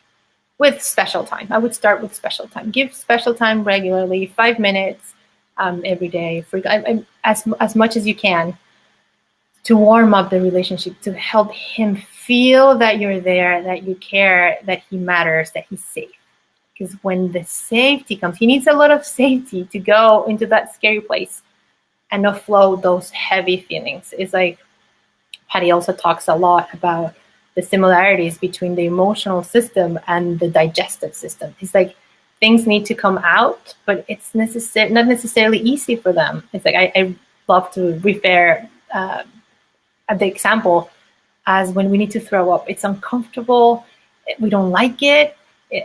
with special time. I would start with special time. Give special time regularly, 5 minutes every day, as much as you can, to warm up the relationship, to help him feel that you're there, that you care, that he matters, that he's safe. Because when the safety comes, he needs a lot of safety to go into that scary place and offload those heavy feelings. It's like Patty also talks a lot about the similarities between the emotional system and the digestive system. It's like things need to come out, but it's not necessarily easy for them. It's like I love to refer the example as when we need to throw up. It's uncomfortable. We don't like it.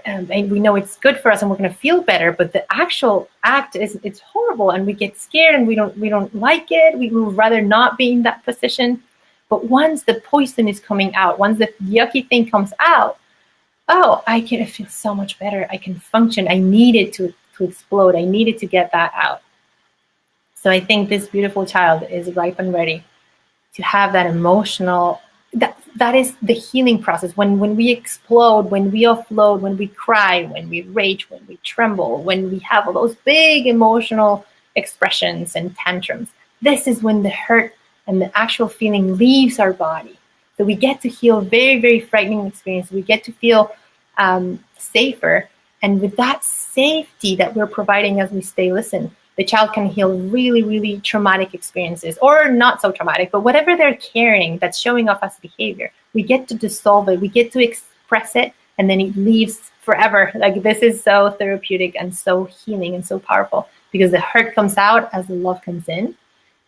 And we know it's good for us and we're going to feel better, but the actual act it's horrible, and we get scared and we don't like it. We would rather not be in that position. But once the poison is coming out, once the yucky thing comes out, oh, I feel so much better. I can function. I needed to explode. I needed to get that out. So I think this beautiful child is ripe and ready to have that emotional. That is the healing process. When we explode, when we offload, when we cry, when we rage, when we tremble, when we have all those big emotional expressions and tantrums, this is when the hurt and the actual feeling leaves our body. So we get to heal very, very frightening experience. We get to feel safer. And with that safety that we're providing as we stay listen, the child can heal really, really traumatic experiences, or not so traumatic, but whatever they're carrying that's showing up as behavior, we get to dissolve it, we get to express it, and then it leaves forever. Like, this is so therapeutic and so healing and so powerful, because the hurt comes out as the love comes in,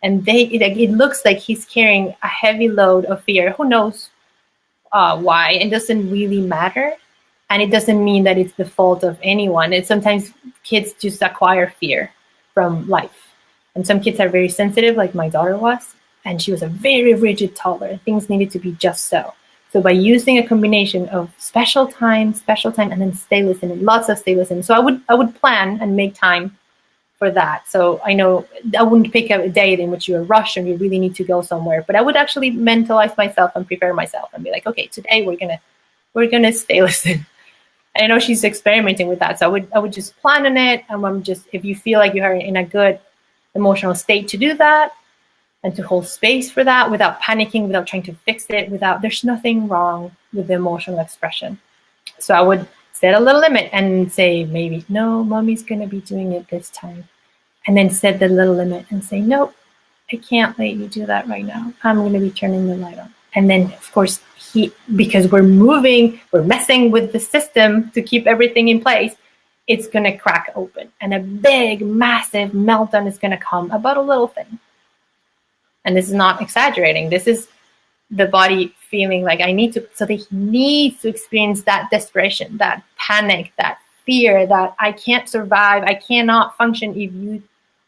and it looks like he's carrying a heavy load of fear. Who knows why? It doesn't really matter. And it doesn't mean that it's the fault of anyone. It's sometimes kids just acquire fear from life. And some kids are very sensitive, like my daughter was, and she was a very rigid toddler. Things needed to be just so. So by using a combination of special time, and then stay listening, lots of stay listening. So I would plan and make time for that. So I know I wouldn't pick a day in which you're rushed and you really need to go somewhere, but I would actually mentalize myself and prepare myself and be like, okay, today we're gonna stay listen. And I know she's experimenting with that. So I would just plan on it. And I'm just, if you feel like you are in a good emotional state to do that and to hold space for that without panicking, without trying to fix it, there's nothing wrong with the emotional expression. So I would set a little limit and say, maybe, no, mommy's going to be doing it this time. And then set the little limit and say, nope, I can't let you do that right now. I'm going to be turning the light on. And then, of course, because we're messing with the system to keep everything in place, it's going to crack open. And a big, massive meltdown is going to come about a little thing. And this is not exaggerating. This is the body feeling like so he needs to experience that desperation, that panic, that fear, that I can't survive, I cannot function if you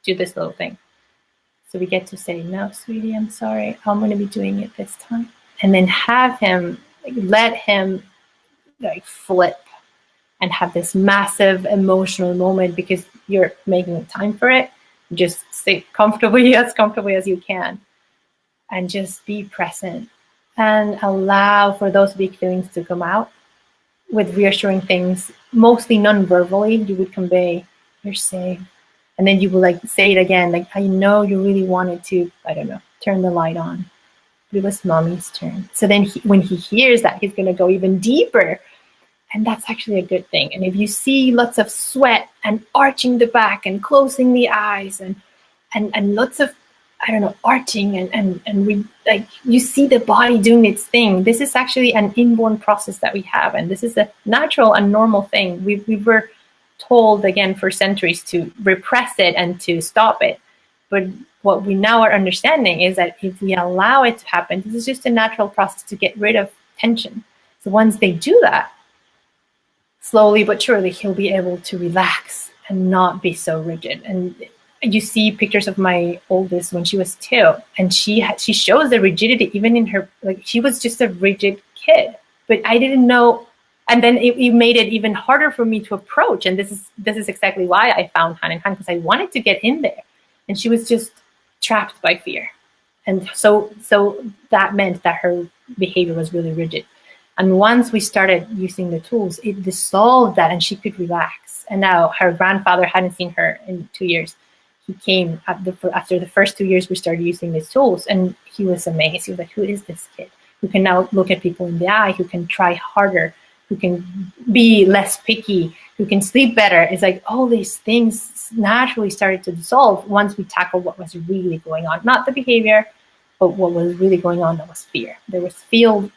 do this little thing. So we get to say, no, sweetie, I'm sorry. I'm going to be doing it this time. And then have him, let him flip and have this massive emotional moment because you're making time for it. Just sit comfortably as you can, and just be present and allow for those big feelings to come out with reassuring things, mostly non-verbally. You would convey, you're safe. And then you will like say it again, like, I know you really wanted to, I don't know, turn the light on. It was mommy's turn. So then when he hears that, he's going to go even deeper. And that's actually a good thing. And if you see lots of sweat and arching the back and closing the eyes and lots of, I don't know, arching and like you see the body doing its thing, this is actually an inborn process that we have. And this is a natural and normal thing. We were told, again, for centuries to repress it and to stop it. But what we now are understanding is that if we allow it to happen, this is just a natural process to get rid of tension. So once they do that, slowly but surely, he'll be able to relax and not be so rigid. And you see pictures of my oldest when she was 2, and she shows the rigidity even in her, like she was just a rigid kid. But I didn't know, and then it made it even harder for me to approach. And this is exactly why I found Hand in Hand, because I wanted to get in there, and she was just trapped by fear. And so that meant that her behavior was really rigid. And once we started using the tools, it dissolved that, and she could relax. And now her grandfather hadn't seen her in 2 years. He came after the first 2 years we started using these tools, and he was amazed. He was like, who is this kid who can now look at people in the eye, who can try harder, who can be less picky, who can sleep better? It's like all these things naturally started to dissolve once we tackled what was really going on. Not the behavior, but what was really going on, that was fear. There was fear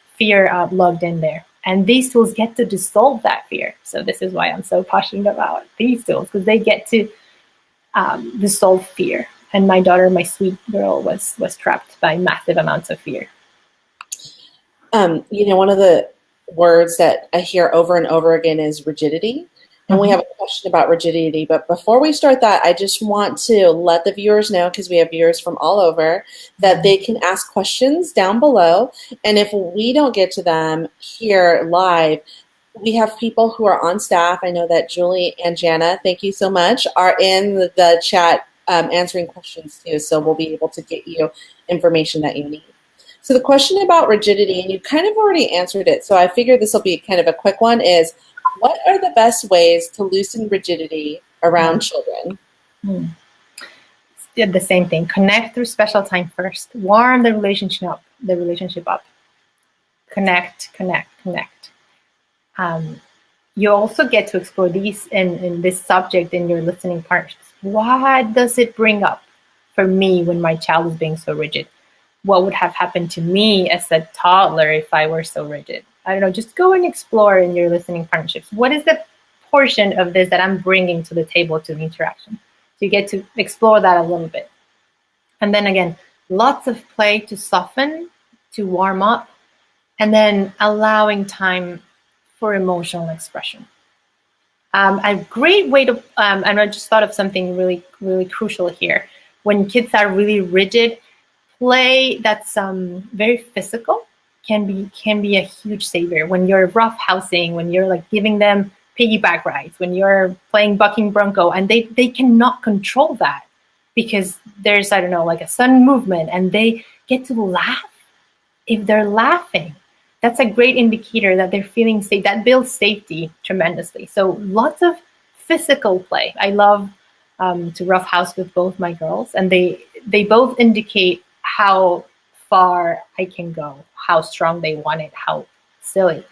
logged in there. And these tools get to dissolve that fear. So this is why I'm so passionate about these tools, because they get to dissolve fear. And my daughter, my sweet girl, was trapped by massive amounts of fear. One of the words that I hear over and over again is rigidity. And we have a question about rigidity. But before we start that, I just want to let the viewers know, because we have viewers from all over, that they can ask questions down below. And if we don't get to them here live, we have people who are on staff. I know that Julie and Jana, thank you so much, are in the chat answering questions too. So we'll be able to get you information that you need. So the question about rigidity, and you kind of already answered it, so I figured this will be kind of a quick one, is what are the best ways to loosen rigidity around children? The same thing. Connect through special time first. Warm the relationship up. Connect. You also get to explore these in this subject in your listening partnerships. What does it bring up for me when my child is being so rigid? What would have happened to me as a toddler if I were so rigid? I don't know, just go and explore in your listening partnerships. What is the portion of this that I'm bringing to the table to the interaction? So you get to explore that a little bit. And then again, lots of play to soften, to warm up, and then allowing time for emotional expression. A great way to, and I just thought of something really, really crucial here. When kids are really rigid, play that's very physical can be a huge savior. When you're roughhousing, when you're like giving them piggyback rides, when you're playing bucking bronco, and they cannot control that because there's, I don't know, like a sudden movement, and they get to laugh. If they're laughing, that's a great indicator that they're feeling safe. That builds safety tremendously. So lots of physical play. I love to roughhouse with both my girls, and they both indicate how far I can go, how strong they want it, how silly.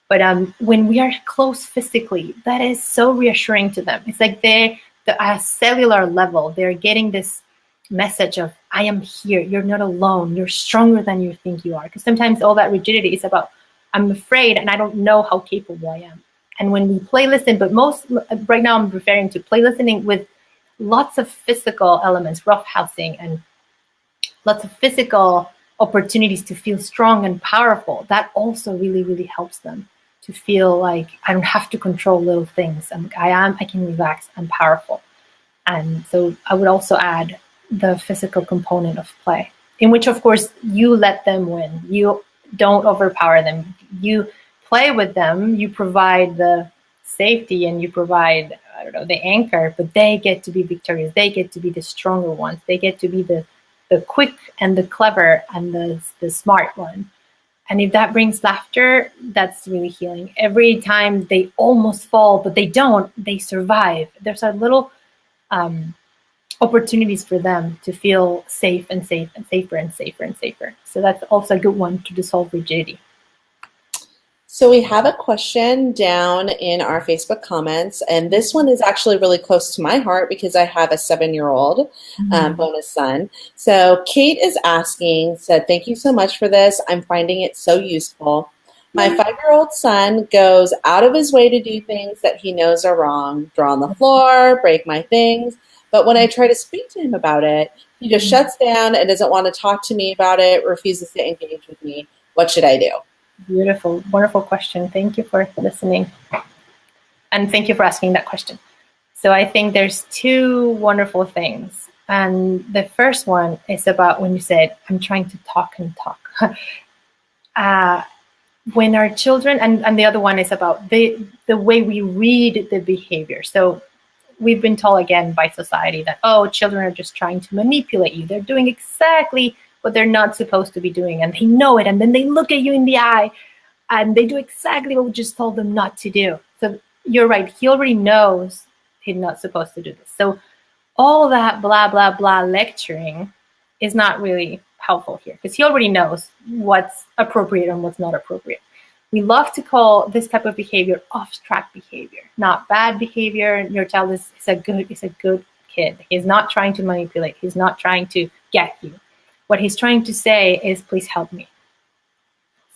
But when we are close physically, that is so reassuring to them. It's like at a cellular level, they're getting this message of, I am here, you're not alone, you're stronger than you think you are. Because sometimes all that rigidity is about, I'm afraid and I don't know how capable I am. And when we play listen, but right now I'm referring to play listening with lots of physical elements, roughhousing, and lots of physical opportunities to feel strong and powerful. That also really, really helps them to feel like I don't have to control little things. I can relax, I'm powerful. And so I would also add the physical component of play, in which, of course, you let them win. You don't overpower them. You play with them. You provide the safety and you provide, I don't know, the anchor, but they get to be victorious. They get to be the stronger ones. They get to be the quick and the clever and the smart one. And if that brings laughter, that's really healing. Every time they almost fall, but they don't, they survive. There's a little opportunities for them to feel safe and safe and safer and safer and safer. So that's also a good one to dissolve rigidity. So we have a question down in our Facebook comments, and this one is actually really close to my heart because I have a 7-year-old bonus son. So Kate is asking, said, thank you so much for this. I'm finding it so useful. My 5-year-old son goes out of his way to do things that he knows are wrong, draw on the floor, break my things. But when I try to speak to him about it, he just shuts down and doesn't want to talk to me about it, refuses to engage with me. What should I do? Beautiful, wonderful question. Thank you for listening. And thank you for asking that question. So I think there's two wonderful things. And the first one is about when you said, I'm trying to talk and talk. When our children, and the other one is about the way we read the behavior. So we've been told again by society that, oh, children are just trying to manipulate you. They're doing exactly what they're not supposed to be doing, and they know it, and then they look at you in the eye, and they do exactly what we just told them not to do. So you're right, he already knows he's not supposed to do this. So all that blah, blah, blah lecturing is not really helpful here, because he already knows what's appropriate and what's not appropriate. We love to call this type of behavior off-track behavior, not bad behavior. Your child is a good kid. He's not trying to manipulate. He's not trying to get you. What he's trying to say is, please help me.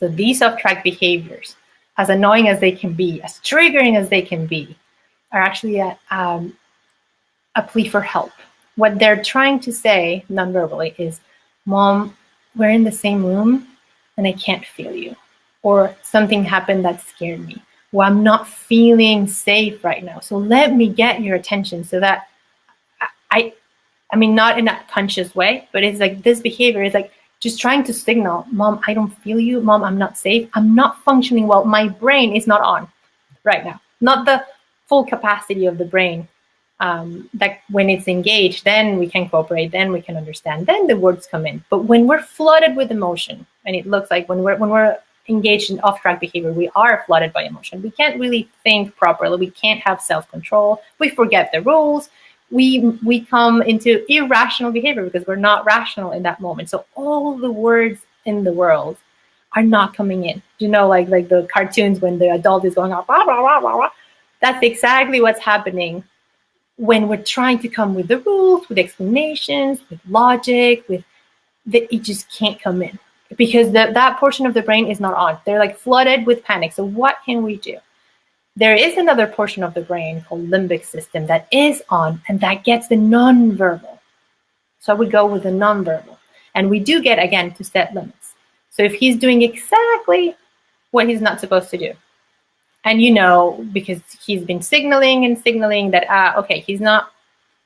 So these off-track behaviors, as annoying as they can be, as triggering as they can be, are actually a plea for help. What they're trying to say non-verbally is, Mom, we're in the same room and I can't feel you. Or something happened that scared me. Well, I'm not feeling safe right now. So let me get your attention so that I mean, not in a conscious way, but it's like this behavior is like just trying to signal, Mom, I don't feel you. Mom, I'm not safe. I'm not functioning well. My brain is not on right now. Not the full capacity of the brain. That when it's engaged, then we can cooperate, then we can understand, then the words come in. But when we're flooded with emotion, and it looks like when we're engaged in off-track behavior, we are flooded by emotion. We can't really think properly. We can't have self-control. We forget the rules. We come into irrational behavior because we're not rational in that moment. So all the words in the world are not coming in. You know, like the cartoons when the adult is going, blah, blah, blah, blah, blah. That's exactly what's happening when we're trying to come with the rules, with explanations, with logic, it just can't come in because that portion of the brain is not on. They're like flooded with panic. So what can we do? There is another portion of the brain called limbic system that is on, and that gets the nonverbal. So we go with the nonverbal. And we do get, again, to set limits. So if he's doing exactly what he's not supposed to do, and you know, because he's been signaling that, okay, he's not,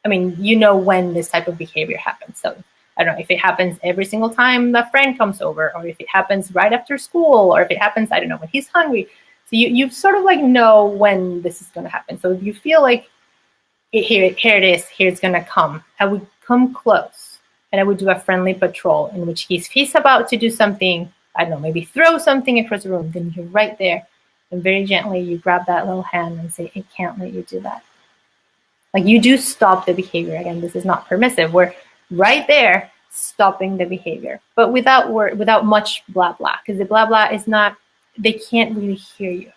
I mean, you know when this type of behavior happens. So I don't know if it happens every single time a friend comes over, or if it happens right after school, or if it happens, I don't know, when he's hungry. So you sort of like know when this is going to happen. So if you feel like, here it is, here it's going to come, I would come close and I would do a friendly patrol in which if he's about to do something, I don't know, maybe throw something across the room, then you're right there. And very gently, you grab that little hand and say, I can't let you do that. Like you do stop the behavior. Again, this is not permissive. We're right there stopping the behavior, but without much blah, blah, because the blah, blah is not, they can't really hear you.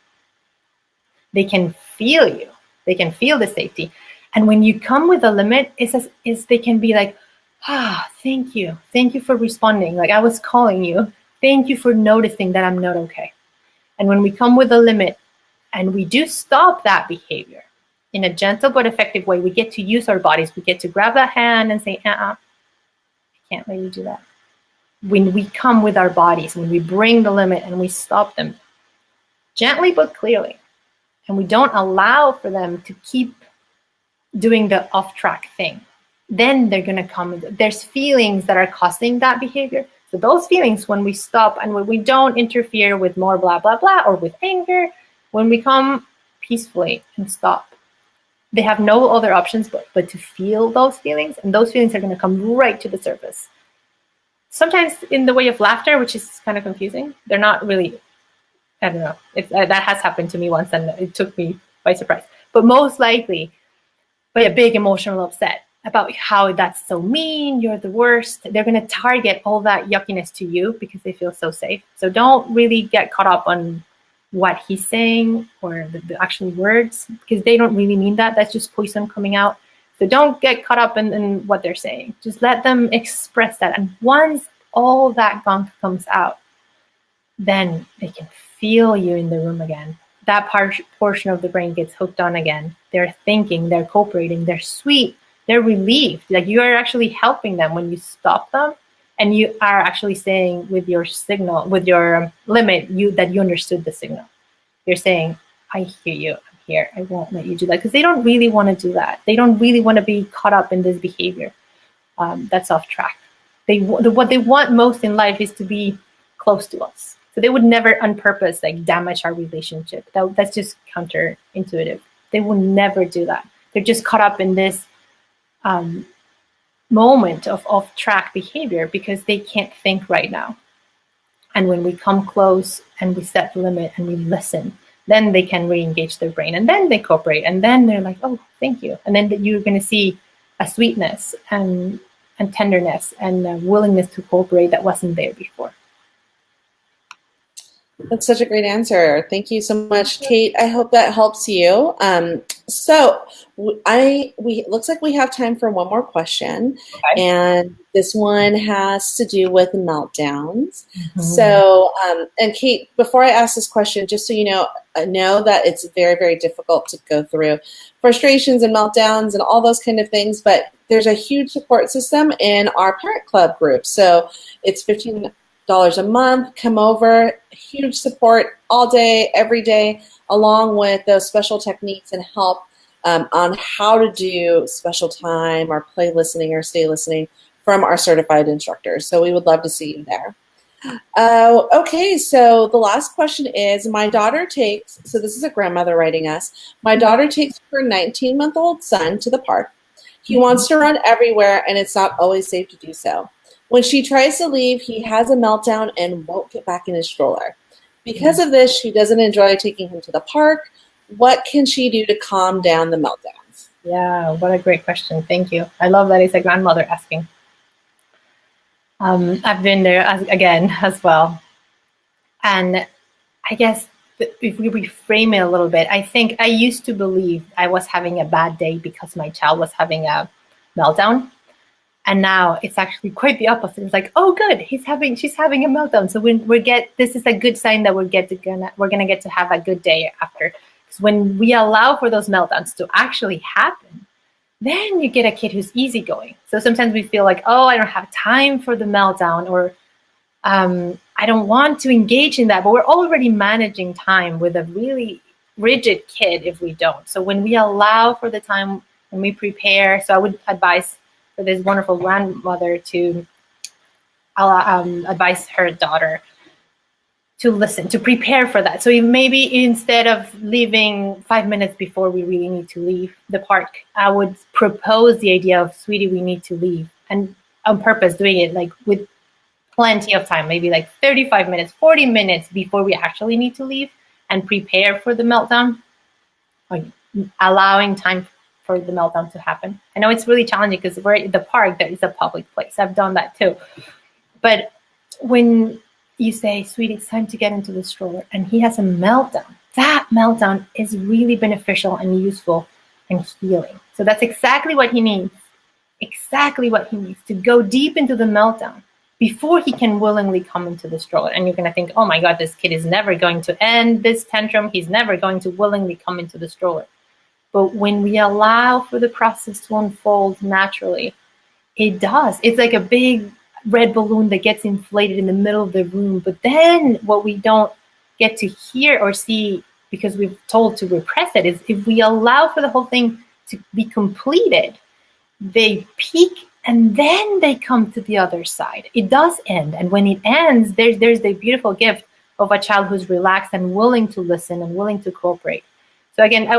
They can feel you. They can feel the safety. And when you come with a limit, they can be like, thank you. Thank you for responding. Like I was calling you. Thank you for noticing that I'm not okay. And when we come with a limit and we do stop that behavior in a gentle but effective way, we get to use our bodies. We get to grab that hand and say, I can't let you do that. When we come with our bodies, when we bring the limit and we stop them gently but clearly, and we don't allow for them to keep doing the off-track thing, then they're going to come. There's feelings that are causing that behavior. So those feelings, when we stop and when we don't interfere with more blah, blah, blah, or with anger, when we come peacefully and stop. They have no other options but to feel those feelings, and those feelings are going to come right to the surface. Sometimes in the way of laughter, which is kind of confusing. They're not really, I don't know. That has happened to me once, and it took me by surprise. But most likely, by a big emotional upset about how that's so mean, you're the worst. They're going to target all that yuckiness to you because they feel so safe. So don't really get caught up on what he's saying or the actual words, because they don't really mean that. That's just poison coming out. So don't get caught up in what they're saying. Just let them express that. And once all that gunk comes out, then they can feel you in the room again. That portion of the brain gets hooked on again. They're thinking, they're cooperating, they're sweet, they're relieved. Like you are actually helping them when you stop them, and you are actually saying with your signal, with your limit, that you understood the signal. You're saying, I hear you, I'm here, I won't let you do that. Because they don't really want to do that. They don't really want to be caught up in this behavior. That's off track. What they want most in life is to be close to us. So they would never on purpose like damage our relationship. That's just counterintuitive. They will never do that. They're just caught up in this moment of off-track behavior because they can't think right now. And when we come close and we set the limit and we listen, then they can re-engage their brain, and then they cooperate, and then they're like, oh, thank you. And then you're going to see a sweetness and tenderness and a willingness to cooperate that wasn't there before. That's such a great answer. Thank you so much, Kate. I hope that helps you. So looks like we have time for one more question. Okay. And this one has to do with meltdowns. Mm-hmm. So, and Kate, before I ask this question, just so you know that it's very, very difficult to go through frustrations and meltdowns and all those kind of things, but there's a huge support system in our parent club group. So it's $15 a month. Come over, huge support all day, every day, along with those special techniques and help on how to do special time or play listening or stay listening from our certified instructors. So we would love to see you there. Okay, so the last question is, my daughter takes, so this is a grandmother writing us, my daughter takes her 19-month-old son to the park. He wants to run everywhere, and it's not always safe to do so. When she tries to leave, he has a meltdown and won't get back in his stroller. Because of this, she doesn't enjoy taking him to the park. What can she do to calm down the meltdowns? Yeah, what a great question. Thank you. I love that it's a grandmother asking. I've been there as well. And I guess if we reframe it a little bit, I think I used to believe I was having a bad day because my child was having a meltdown. And now it's actually quite the opposite. It's like, oh, good, she's having a meltdown. So this is a good sign that we're gonna get to have a good day after. Because when we allow for those meltdowns to actually happen, then you get a kid who's easygoing. So sometimes we feel like, oh, I don't have time for the meltdown, or I don't want to engage in that. But we're already managing time with a really rigid kid if we don't. So when we allow for the time, when we prepare, so I would advise for this wonderful grandmother to advise her daughter to listen, to prepare for that. So maybe instead of leaving 5 minutes before we really need to leave the park, I would propose the idea of, sweetie, we need to leave. And on purpose doing it like with plenty of time, maybe like 35 minutes, 40 minutes before we actually need to leave, and prepare for the meltdown, or allowing time for the meltdown to happen. I know it's really challenging because we're at the park, that is a public place. I've done that too. But when you say, sweetie, it's time to get into the stroller, and he has a meltdown, that meltdown is really beneficial and useful and healing. So that's exactly what he needs. Exactly what he needs, to go deep into the meltdown before he can willingly come into the stroller. And you're going to think, oh my God, this kid is never going to end this tantrum. He's never going to willingly come into the stroller. But when we allow for the process to unfold naturally, it does. It's like a big red balloon that gets inflated in the middle of the room. But then what we don't get to hear or see, because we're told to repress it, is if we allow for the whole thing to be completed, they peak and then they come to the other side. It does end. And when it ends, there's the beautiful gift of a child who's relaxed and willing to listen and willing to cooperate. So again,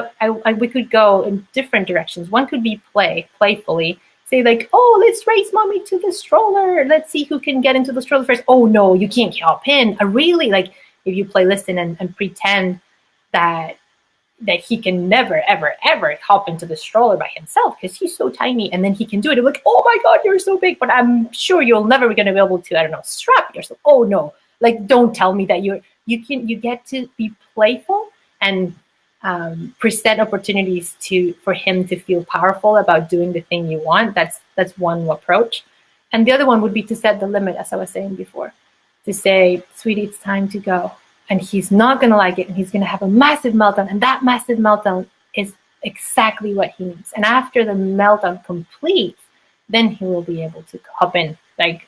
we could go in different directions. One could be playfully. Say like, oh, let's race mommy to the stroller. Let's see who can get into the stroller first. Oh no, you can't hop in. I really like if you play listen and pretend that he can never, ever, ever hop into the stroller by himself because he's so tiny, and then he can do it. I'm like, oh my God, you're so big, but I'm sure you're never going to be able to, I don't know, strap yourself. Oh no, like don't tell me that you get to be playful and present opportunities for him to feel powerful about doing the thing you want. That's one approach. And the other one would be to set the limit, as I was saying before, to say, sweetie, it's time to go. And he's not going to like it, and he's going to have a massive meltdown. And that massive meltdown is exactly what he needs. And after the meltdown completes, then he will be able to hop in like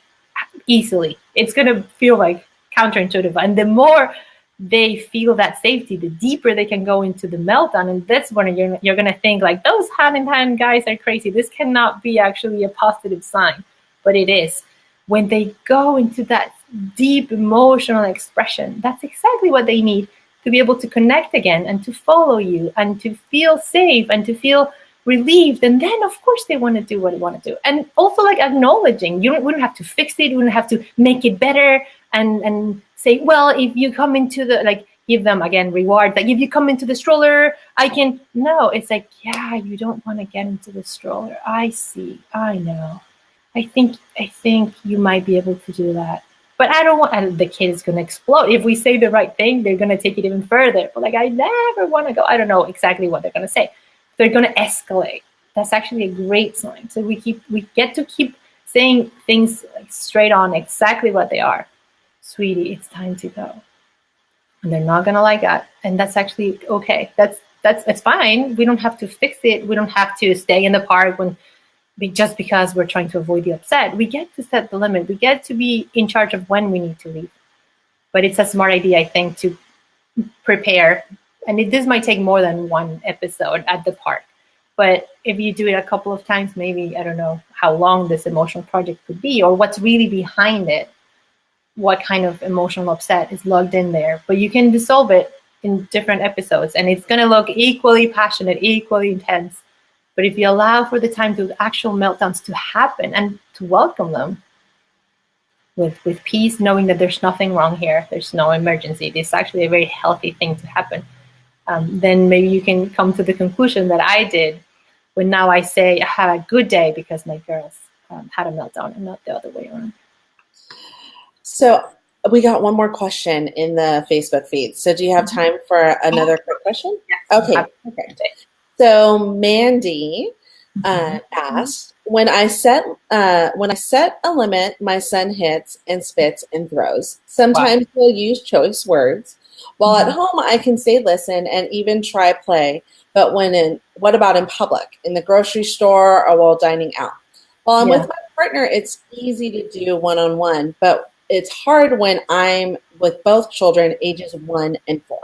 easily. It's going to feel like counterintuitive. And the more they feel that safety, the deeper they can go into the meltdown. And that's when you're going to think like, those hand-in-hand guys are crazy. This cannot be actually a positive sign. But it is. When they go into that deep emotional expression, that's exactly what they need to be able to connect again and to follow you and to feel safe and to feel relieved. And then, of course, they want to do what they want to do. And also like acknowledging, wouldn't have to fix it. You wouldn't have to make it better and say, well, if you come into the, like, give them, again, rewards. Like, if you come into the stroller, I can, no, it's like, yeah, you don't want to get into the stroller. I see. I know. I think you might be able to do that. But I don't want, and the kid is going to explode. If we say the right thing, they're going to take it even further. But like, I never want to go. I don't know exactly what they're going to say. They're going to escalate. That's actually a great sign. So we get to keep saying things like straight on, exactly what they are. Sweetie, it's time to go. And they're not going to like that. And that's actually okay. That's fine. We don't have to fix it. We don't have to stay in the park just because we're trying to avoid the upset. We get to set the limit. We get to be in charge of when we need to leave. But it's a smart idea, I think, to prepare. And this might take more than one episode at the park. But if you do it a couple of times, maybe, I don't know how long this emotional project could be or what's really behind it, what kind of emotional upset is logged in there. But you can dissolve it in different episodes. And it's going to look equally passionate, equally intense. But if you allow for the time to actual meltdowns to happen and to welcome them with peace, knowing that there's nothing wrong here, there's no emergency, this is actually a very healthy thing to happen, then maybe you can come to the conclusion that I did when now I say I had a good day because my girls had a meltdown and not the other way around. So we got one more question in the Facebook feed. So do you have time for another quick question? Yes. Okay. So Mandy asked, when I set a limit, my son hits and spits and throws. Sometimes he'll use choice words. While at home, I can say listen and even try play. But what about in public, in the grocery store or while dining out? While I'm with my partner, it's easy to do one-on-one, but it's hard when I'm with both children, ages 1 and 4.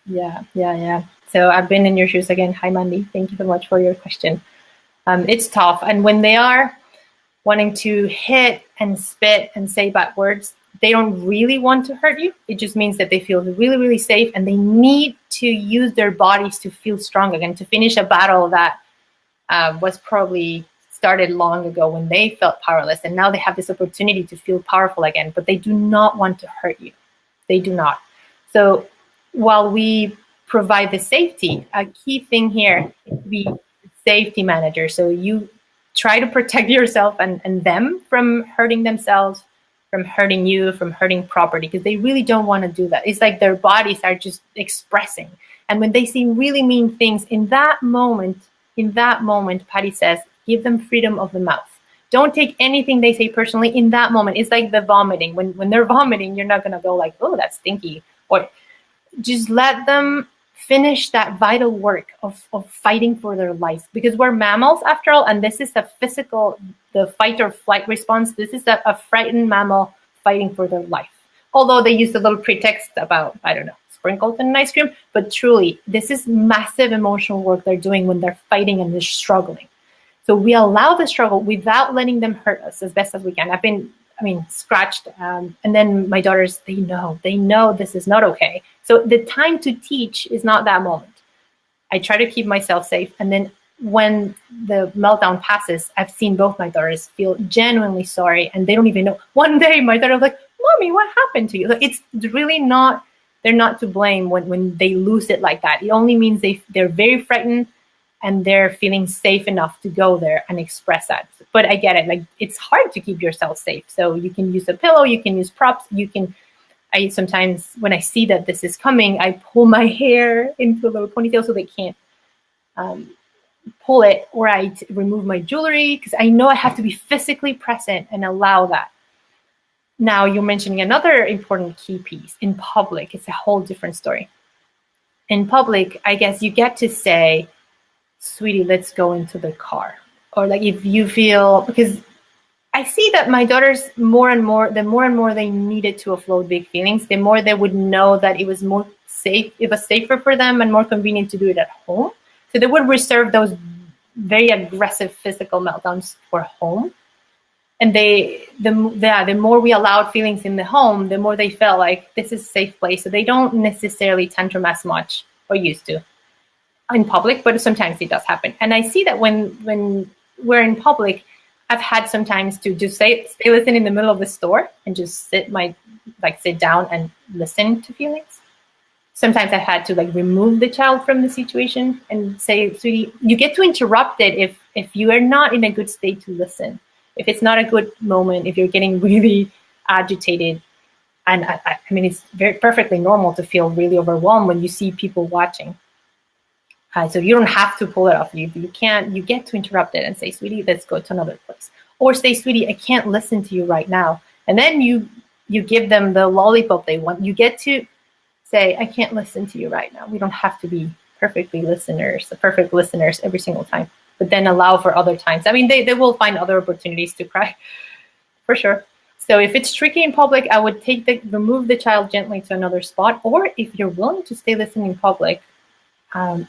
Yeah. So I've been in your shoes again. Hi, Mandy. Thank you so much for your question. It's tough. And when they are wanting to hit and spit and say bad words, they don't really want to hurt you. It just means that they feel really, really safe and they need to use their bodies to feel strong again, to finish a battle that was probably started long ago when they felt powerless. And now they have this opportunity to feel powerful again, but they do not want to hurt you. They do not. So while we provide the safety, a key thing here is to be safety manager. So you try to protect yourself and them from hurting themselves, from hurting you, from hurting property, because they really don't want to do that. It's like their bodies are just expressing. And when they say really mean things, in that moment, Patty says, give them freedom of the mouth. Don't take anything they say personally in that moment. It's like the vomiting. When they're vomiting, you're not going to go like, oh, that's stinky. Or just let them finish that vital work of fighting for their lives, because we're mammals after all, and this is a physical, the fight or flight response. This is a frightened mammal fighting for their life. Although they use a little pretext about, I don't know, sprinkles and ice cream, but truly, this is massive emotional work they're doing when they're fighting and they're struggling. So we allow the struggle without letting them hurt us as best as we can. I've been scratched. And then my daughters, they know this is not okay. So the time to teach is not that moment. I try to keep myself safe. And then when the meltdown passes, I've seen both my daughters feel genuinely sorry, and they don't even know. One day my daughter was like, "Mommy, what happened to you?" Like, it's really not, they're not to blame when they lose it like that. It only means they're very frightened, and they're feeling safe enough to go there and express that. But I get it. Like, it's hard to keep yourself safe. So you can use a pillow, you can use props, I sometimes, when I see that this is coming, I pull my hair into a little ponytail so they can't pull it, or I remove my jewelry, because I know I have to be physically present and allow that. Now, you're mentioning another important key piece. In public, it's a whole different story. In public, I guess you get to say, "Sweetie, let's go into the car." Or like, if you feel, because I see that my daughters the more and more they needed to offload big feelings, the more they would know that it was more safe, it was safer for them and more convenient to do it at home. So they would reserve those very aggressive physical meltdowns for home. And the more we allowed feelings in the home, the more they felt like this is a safe place. So they don't necessarily tantrum as much, or used to, in public, but sometimes it does happen. And I see that when we're in public, I've had sometimes to just stay listen in the middle of the store and just sit down and listen to feelings. Sometimes I've had to remove the child from the situation and say, "Sweetie, you get to interrupt it if you are not in a good state to listen. If it's not a good moment, if you're getting really agitated." And I mean, it's perfectly normal to feel really overwhelmed when you see people watching. So you don't have to pull it off. You get to interrupt it and say, "Sweetie, let's go to another place." Or say, "Sweetie, I can't listen to you right now." And then you give them the lollipop they want. You get to say, "I can't listen to you right now." We don't have to be perfect listeners every single time, but then allow for other times. I mean, they will find other opportunities to cry, for sure. So if it's tricky in public, I would remove the child gently to another spot. Or if you're willing to stay listening in public,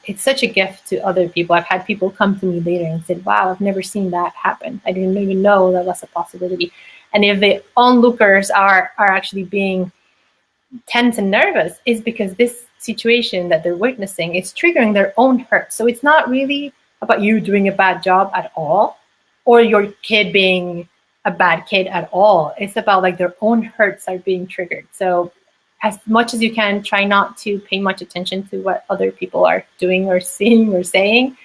it's such a gift to other people. I've had people come to me later and said, "Wow, I've never seen that happen. I didn't even know that was a possibility." And if the onlookers are actually being tense and nervous, is because this situation that they're witnessing is triggering their own hurt. So it's not really about you doing a bad job at all, or your kid being a bad kid at all. It's about their own hurts are being triggered. So as much as you can, try not to pay much attention to what other people are doing or seeing or saying.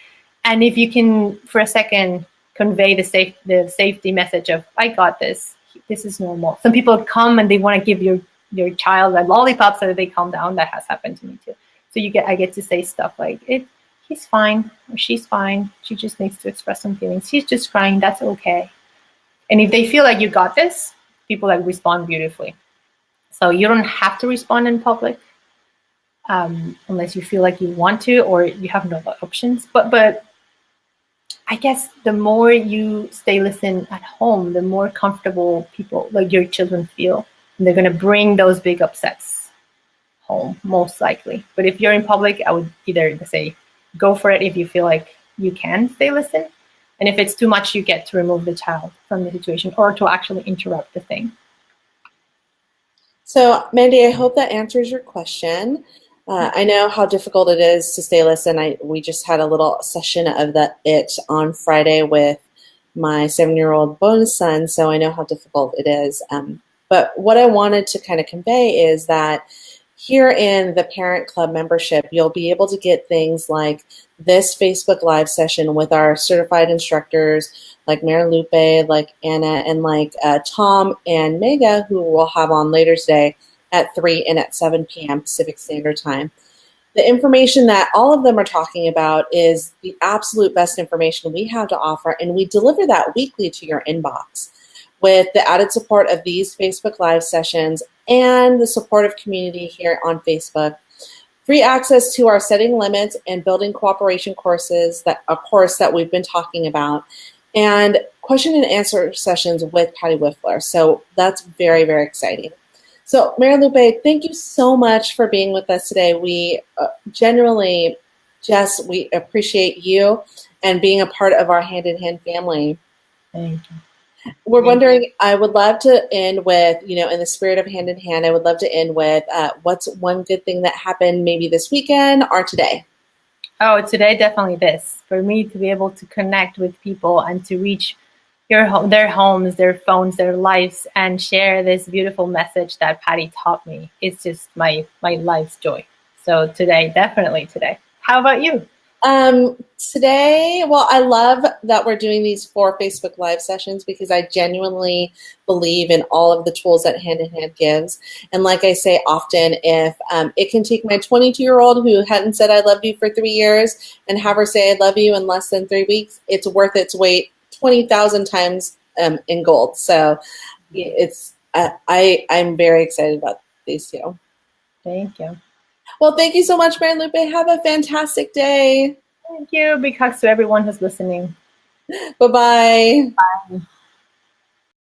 And if you can, for a second, convey the safety message of, "I got this. This is normal." Some people come and they want to give your child a lollipop so that they calm down. That has happened to me too. So I get to say stuff like, "He's fine," or "She's fine. She just needs to express some feelings. She's just crying. That's okay." And if they feel like you got this, people respond beautifully. So you don't have to respond in public unless you feel like you want to, or you have no options. But I guess the more you listen at home, the more comfortable people, your children, feel. And they're going to bring those big upsets home, most likely. But if you're in public, I would either say, go for it if you feel like you can listen. And if it's too much, you get to remove the child from the situation, or to actually interrupt the thing. So, Mandy, I hope that answers your question. I know how difficult it is to stay listen. We just had a little session of it on Friday with my 7-year-old bonus son, so I know how difficult it is. But what I wanted to kind of convey is that here in the Parent Club membership, you'll be able to get things like this Facebook Live session with our certified instructors like Marilupe, like Anna, and like Tom and Mega, who we'll have on later today at 3 and at 7 p.m. Pacific Standard Time. The information that all of them are talking about is the absolute best information we have to offer, and we deliver that weekly to your inbox with the added support of these Facebook Live sessions and the supportive community here on Facebook. Free access to our Setting Limits and Building Cooperation courses, a course that we've been talking about, and question and answer sessions with Patty Wiffler. So that's very, very exciting. So Marilupe, thank you so much for being with us today. We genuinely we appreciate you and being a part of our Hand in Hand family. Thank you. We're wondering, I would love to end with, in the spirit of Hand in Hand, I would love to end with what's one good thing that happened maybe this weekend or today? Oh, today definitely this. For me to be able to connect with people and to reach their homes, their phones, their lives, and share this beautiful message that Patty taught me. It's just my life's joy. So today, definitely today. How about you? Today, well, I love that we're doing these 4 Facebook Live sessions because I genuinely believe in all of the tools that Hand in Hand gives. And like I say often, if it can take my 22-year-old who hadn't said I loved you for 3 years and have her say I love you in less than 3 weeks, it's worth its weight 20,000 times in gold. So it's I'm very excited about these two. Thank you. Well, thank you so much, Marilupe. Have a fantastic day. Thank you. Big hugs to everyone who's listening. Bye-bye. Bye.